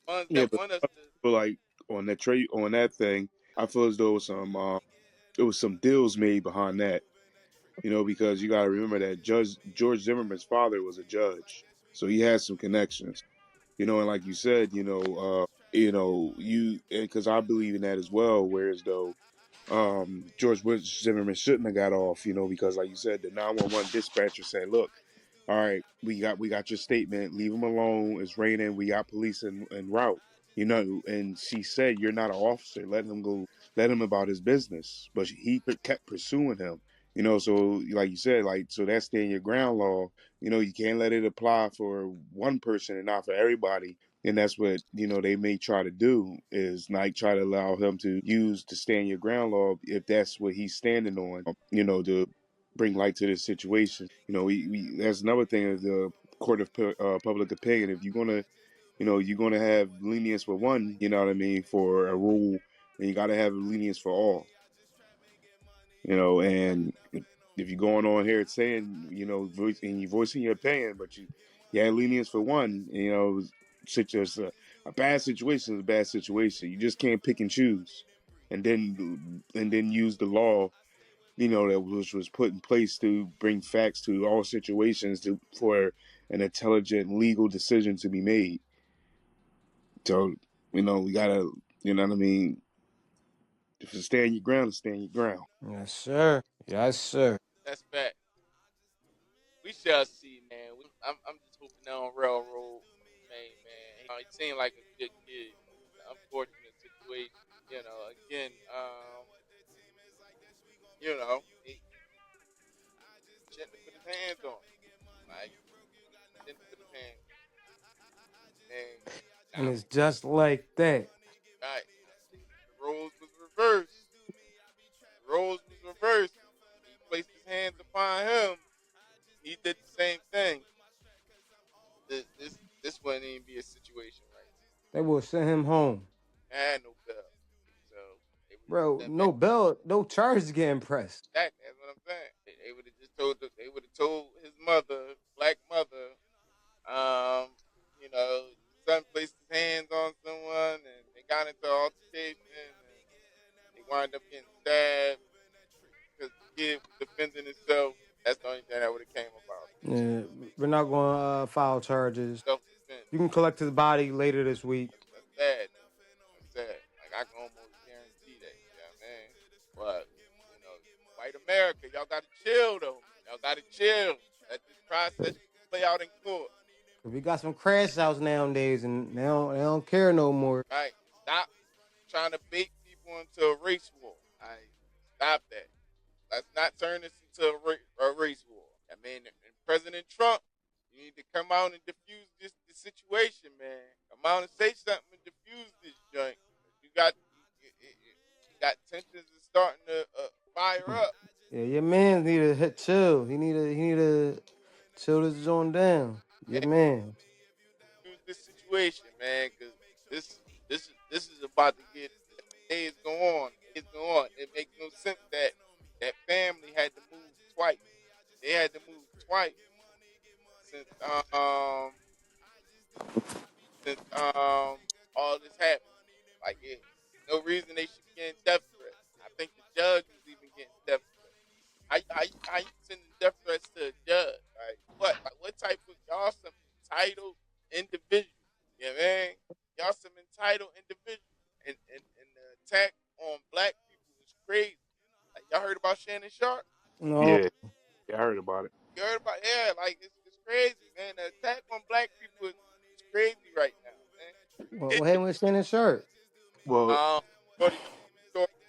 ones Yeah, that but want us I to. feel like on that thing, I feel as though there was some deals made behind that. Because you got to remember that Judge George Zimmerman's father was a judge, so he has some connections. And like you said, you because I believe in that as well. Whereas though, George Bush Zimmerman shouldn't have got off, because like you said, the 911 dispatcher said, "Look, all right, we got your statement. Leave him alone. It's raining. We got police en route." And she said, "You're not an officer. Let him go. Let him about his business." But he kept pursuing him. So like you said, like so that's stand your ground law. You can't let it apply for one person and not for everybody. And that's what they may try to do is like try to allow him to use the stand your ground law if that's what he's standing on. To bring light to this situation. That's another thing is the court of public opinion. If you're gonna have lenience for one, you know what I mean, for a rule, then you got to have lenience for all. And if you're going on here saying, and you're voicing your opinion, but you had lenience for one, such as a bad situation is a bad situation. You just can't pick and choose, and then use the law, that was put in place to bring facts to all situations for an intelligent legal decision to be made. So, we gotta, you know what I mean? If you stand your ground, stand your ground. Yes, sir. Yes, sir. That's fact. We shall see, man. I'm just hoping they don't railroad man. He seemed like a good kid. It's an unfortunate situation. Again, he shouldn't have put his hands on him. Like, shouldn't have put his hands on him. And And now, it's just like that. right, the roles was reversed. The roles was reversed. He placed his hands upon him. He did the same thing. This wouldn't even be a situation right They will send him home. now. Had no bell, so they would have just Bro, done that. no bell, no charges getting pressed. That's what I'm saying. They would have just told. They would have told his mother, black mother, um, son placed his hands on someone, and they got into an altercation, and they wind up getting stabbed because the kid was defending himself. That's the only thing that would have came about. Yeah, we're not going to file charges. Self defense. You can collect his body later this week. That's sad. That's sad. Like I can almost guarantee that. You know what I mean? But you know, white America, y'all gotta chill though. Y'all gotta chill. Let this process play out in court. We got some crash outs nowadays, and they don't care no more. Right? Stop trying to bait people into a race war. Right? Stop that. Let's not turn this into a race war. I mean, and President Trump, you need to come out and diffuse this situation, man. Come out and say something and diffuse this joint. You got you got tensions is starting to fire up. Yeah, your man need to hit chill. He need to chill this joint down. Your Yeah, man. diffuse this situation, man, because this is about to get days go on. Days go on. It makes no sense that that family had to move twice. They had to move twice since all this happened. Like no reason they should be getting death threats. I think the judge was even getting death threats. How you sending death threats to a judge? Like what? Like what type of y'all some entitled individuals? You know what I mean? Y'all some entitled individuals. And the attack on black people is crazy. Like y'all heard about Shannon Sharp? No. Yeah, yeah, I heard about it. You heard about like it's crazy, man. The attack on black people is crazy right now, man. What It, happened with Shannon Sharp? Well, Shorty,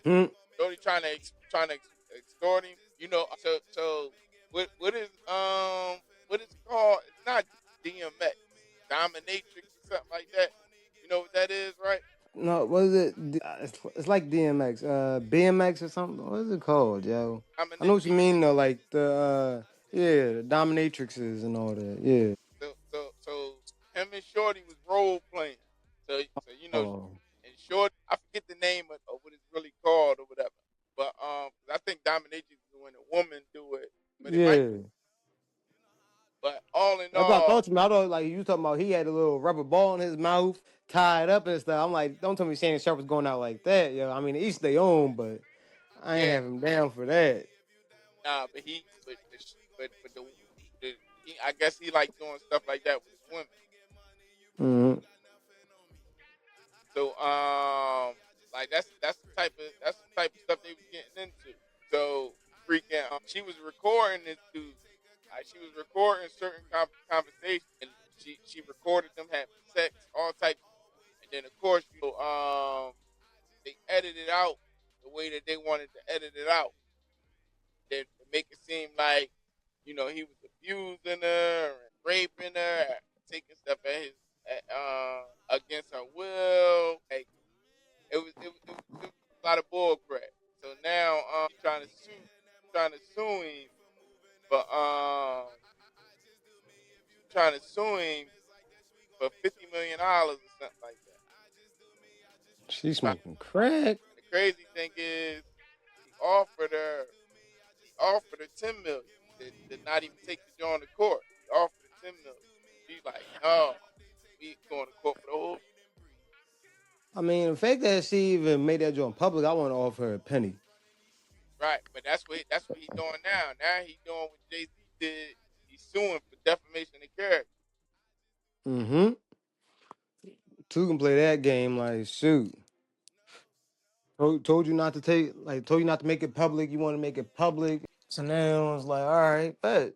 Hmm. Shorty trying to extort him. So what is it called? It's not DMX, dominatrix or something like that. You know what that is, right? No, what is it? It's like DMX, BMX or something. What is it called, yo? I know what you Dominatrix. mean though. Like Yeah, the dominatrixes and all that. Yeah. So him and Shorty was role playing. So Oh, and Shorty, I forget the name of what it's really called or whatever. But I think dominatrix is when a woman do it, but it might. yeah. But all in That's what I all, thought to me. I thought like you talking about he had a little rubber ball in his mouth, tied up and stuff. I'm like, don't tell me Shannon Sharp was going out like that, yo. I mean, each their own, but I ain't yeah, have him down for that. nah. But I guess he like doing stuff like that with his women. Mm-hmm. So like that's the type of stuff they was getting into. So freaking she was recording this dude. She was recording certain conversations, and she recorded them having sex, all types. And then of course, they edited out the way that they wanted to edit it out. They make it seem like he was abusing her and raping her, taking stuff against her will. Like it was a lot of bull crap. So now trying to sue him, but she trying to sue him for $50 million or something like that. She Trying, smoking crack. and the crazy thing is, he offered her he offered her 10 million to not even take the joint to court. He offered her 10 million. She's like, no, we going to court for the whole. I mean, the fact that she even made that joint public, I want to offer her a penny. Right, but that's what he's doing now. Now he's doing what Jay Z did. He's suing for defamation of character. Mm-hmm. Two can play that game like shoot. Told you not to told you not to make it public. You want to make it public. So now it's like, all right, bet.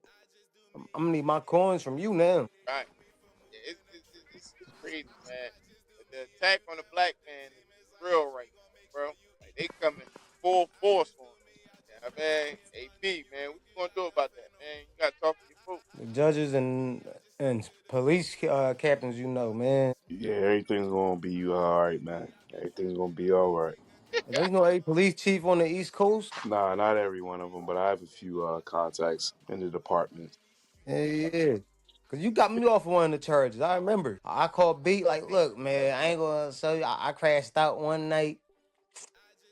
I'm gonna need my coins from you now. Right, yeah, it's crazy, man. But the attack on the black man is real right now, bro. Like they coming full force on him. Yeah, man. AP, man, what you gonna do about that, man? You gotta talk to your folks. The judges and police captains, man. Yeah, everything's gonna be all right, man. Everything's gonna be all right. And there's no a police chief on the East Coast. Nah, not every one of them, but I have a few contacts in the department. Yeah, yeah. Cause you got me off one of the charges. I remember. I called B like, look, man, I ain't gonna tell you. I crashed out one night.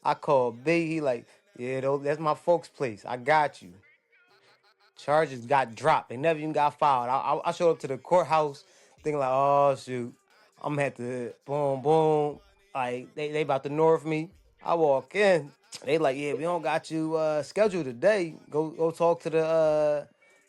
I called B. He like, yeah, that's my folks' place. I got you. Charges got dropped. They never even got filed. I showed up to the courthouse thinking like, oh shoot, I'm gonna have to boom boom. Like they about to north me. I walk in. They like, yeah, we don't got you scheduled today. Go talk to the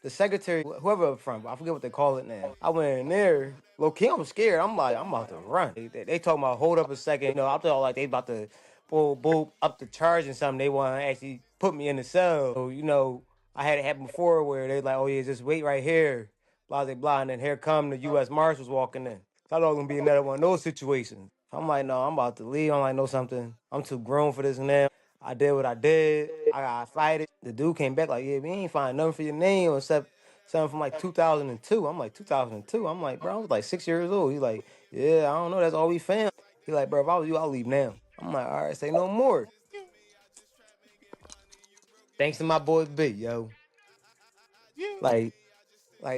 secretary, whoever up front. I forget what they call it now. I went in there. Low key, I'm scared. I'm like, I'm about to run. They talking about hold up a second. I thought like they about to boom up the charge and something. They want to actually put me in the cell. So I had it happen before where they like, oh yeah, just wait right here, blah blah blah, and then here come the U.S. Marshals walking in. So I thought it was gonna be another one of those situations. I'm like, no, I'm about to leave. I'm like, no, something. I'm too grown for this now. I did what I did. I got fired. The dude came back like, yeah, we ain't find nothing for your name except something from like 2002. I'm like, 2002? I'm like, bro, I was like 6 years old. He like, yeah, I don't know. That's all we found. He like, bro, if I was you, I'll leave now. I'm like, all right, say no more. Thanks to my boy B, yo. You, Like,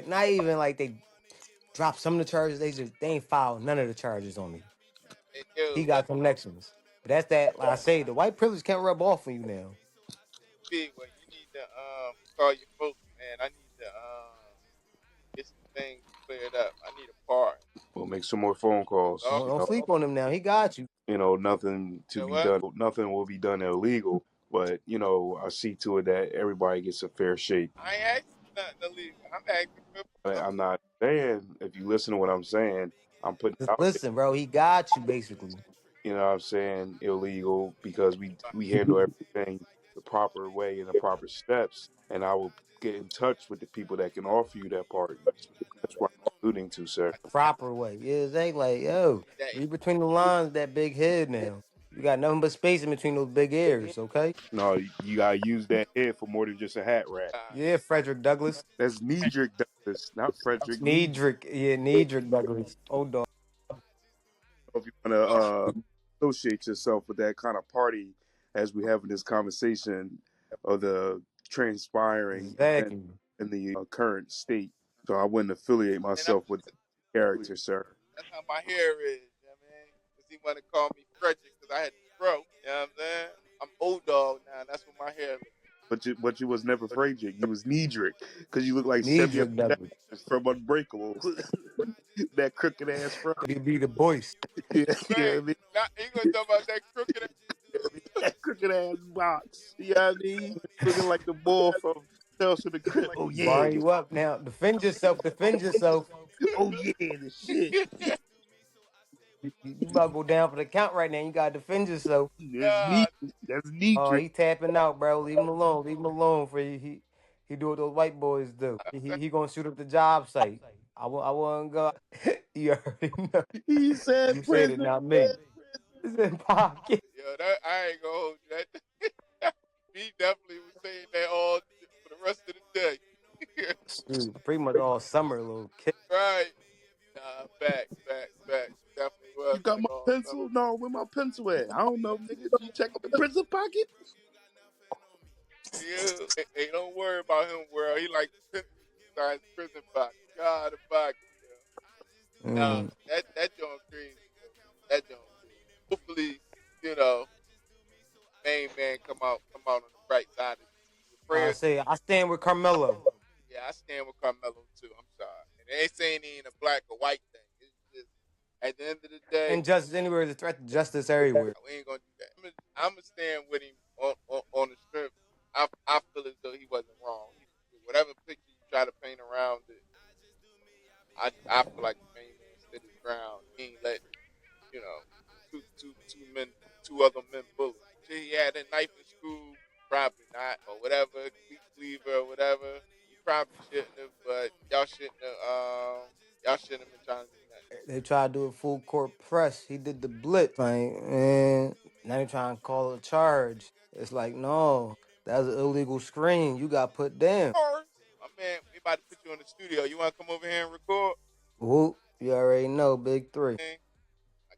not even like they dropped some of the charges. They ain't filed none of the charges on me. He yo, got connections. But that's that, like I say, the white privilege can't rub off on you now. big one. You need to call your folks, man. I need to get some things cleared up. I need a part. We'll make some more phone calls. Oh, Don't sleep on him now. He got you. Nothing you to know be what? done. Nothing will be done illegal. But I see to it that everybody gets a fair shake. I ain't asking for nothing illegal. I'm asking for I'm not saying, if you listen to what I'm saying, I'm putting it Just out there. listen, bro. He got you basically. You know what I'm saying? Illegal because we handle everything the proper way and the proper steps. And I will get in touch with the people that can offer you that part. That's what I'm alluding to, sir. Proper way. Yeah, they like, yo, that. read between the lines, that big head now. You got nothing but space in between those big ears, okay? No, you gotta use that head for more than just a hat rack. Yeah, Frederick Douglass. That's Nedrick Douglas, not Frederick Need. Nedrick. Yeah, Nedrick Douglass. Oh, dog. If you want to associate yourself with that kind of party, as we having this conversation of the transpiring event Exactly. in the current state. So I wouldn't affiliate And I'm myself with that character, sir. that's how my hair is. You know what I mean? Because he want to call me Frederick because I had to grow. You know what I'm saying? I'm old dog now. That's what my hair looks But you was never Frederick. You was Nedrick because you look like Samuel Nedrick Jackson double. from Unbreakable. That crooked ass fro. You be the voice. Yeah, like. you know Right. what I mean? Now he gonna talk about that crooked. That crooked ass box. You know what I mean? Looking like the boy from Tales from the Crypt. Oh Bar yeah. you up now. Defend yourself. Defend yourself. Oh yeah, the shit. You about to go down for the count right now. You gotta defend yourself. That's Nah, neat. That's Oh, Nedrick. he tapping out, bro. Leave him alone. Leave him alone. For he do what those white boys do. He gonna shoot up the job site. I wouldn't go. You already know. He said You said it, prison. not me. It's in pocket. yo, that I ain't gonna hold you. That he definitely was saying that all for the rest of the day. Pretty much all summer, little kid. Right. Nah, back. Definitely was You got like my all summer. pencil? No, where my pencil at? I don't know, nigga. You check the prison pocket? Yeah. Hey, don't worry about him, world. He like size prison box. God, the box. Nah, Mm. that joint crazy. That joint crazy. Hopefully, you know, main man come out on the right side of the I prayers. say I stand with Carmelo. Yeah, I stand with Karmelo too. I'm sorry. And it ain't saying he ain't a black or white thing. It's just at the end of the day, Injustice anywhere is a threat to justice everywhere. we ain't gonna do that. I'm gonna stand with him on the strip. I feel as though he wasn't wrong. Whatever picture you try to paint around it, I feel like the main man stood his ground. He ain't let two other men bully. Shit, he had a knife in school, probably not, or whatever, weak cleaver or whatever. He probably shouldn't have, but y'all shouldn't have been trying to do that. They tried to do a full court press. He did the blitz. Like, and now they trying to call a charge. It's like, no, that's an illegal screen. You got put down. My man, we about to put you in the studio. You want to come over here and record? Whoop, you already know, big three.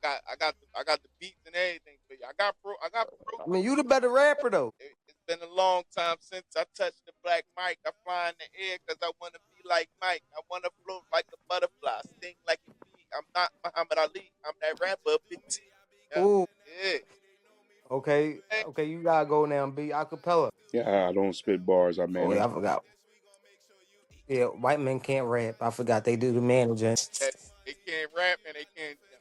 I got the beats and everything for you. I got pro. I mean, you the better rapper though. It's been a long time since I touched the black mic. I fly in the air because I want to be like Mike. I want to float like a butterfly, sting like a bee. I'm not Muhammad Ali. I'm that rapper, Big T. Yeah. Ooh, Yeah. okay, okay, you gotta go now and be acapella. Yeah, I don't spit bars. I Oh yeah, manage. I forgot. Yeah, white men can't rap. I forgot they do the managing. That they can't rap and they can't jump.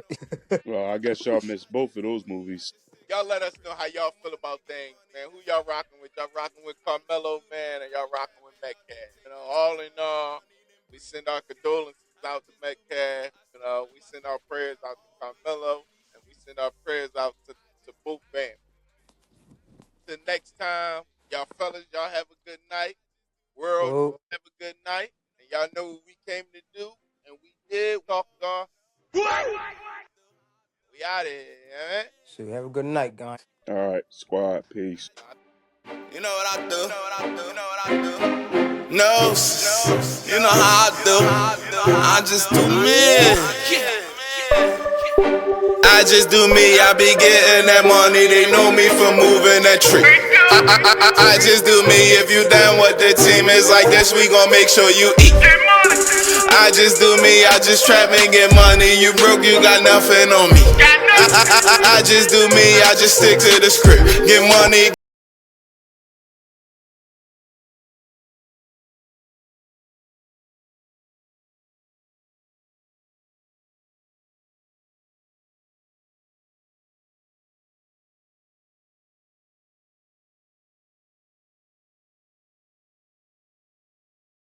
Well, I guess y'all missed both of those movies. Y'all let us know how y'all feel about things, man. Who y'all rocking with? Y'all rocking with Karmelo, man, and y'all rocking with Metcalf. All in all, we send our condolences out to Metcalf. We send our prayers out to Karmelo, and we send our prayers out to both families. Till next time, y'all fellas, y'all have a good night. World, Oh, have a good night. And y'all know what we came to do, and we did talk y'all. We out of here, man. shoot, have a good night, guys. All right, squad, peace. You know what I do? No, you know how I do. I just do me. I just do me. I be getting that money. They know me for moving that trick. I just do me. If you down with the team, it's like this. We gon' make sure you eat. I just do me. I just trap and get money. You broke, you got nothing on me. I just do me. I just stick to the script. Get money.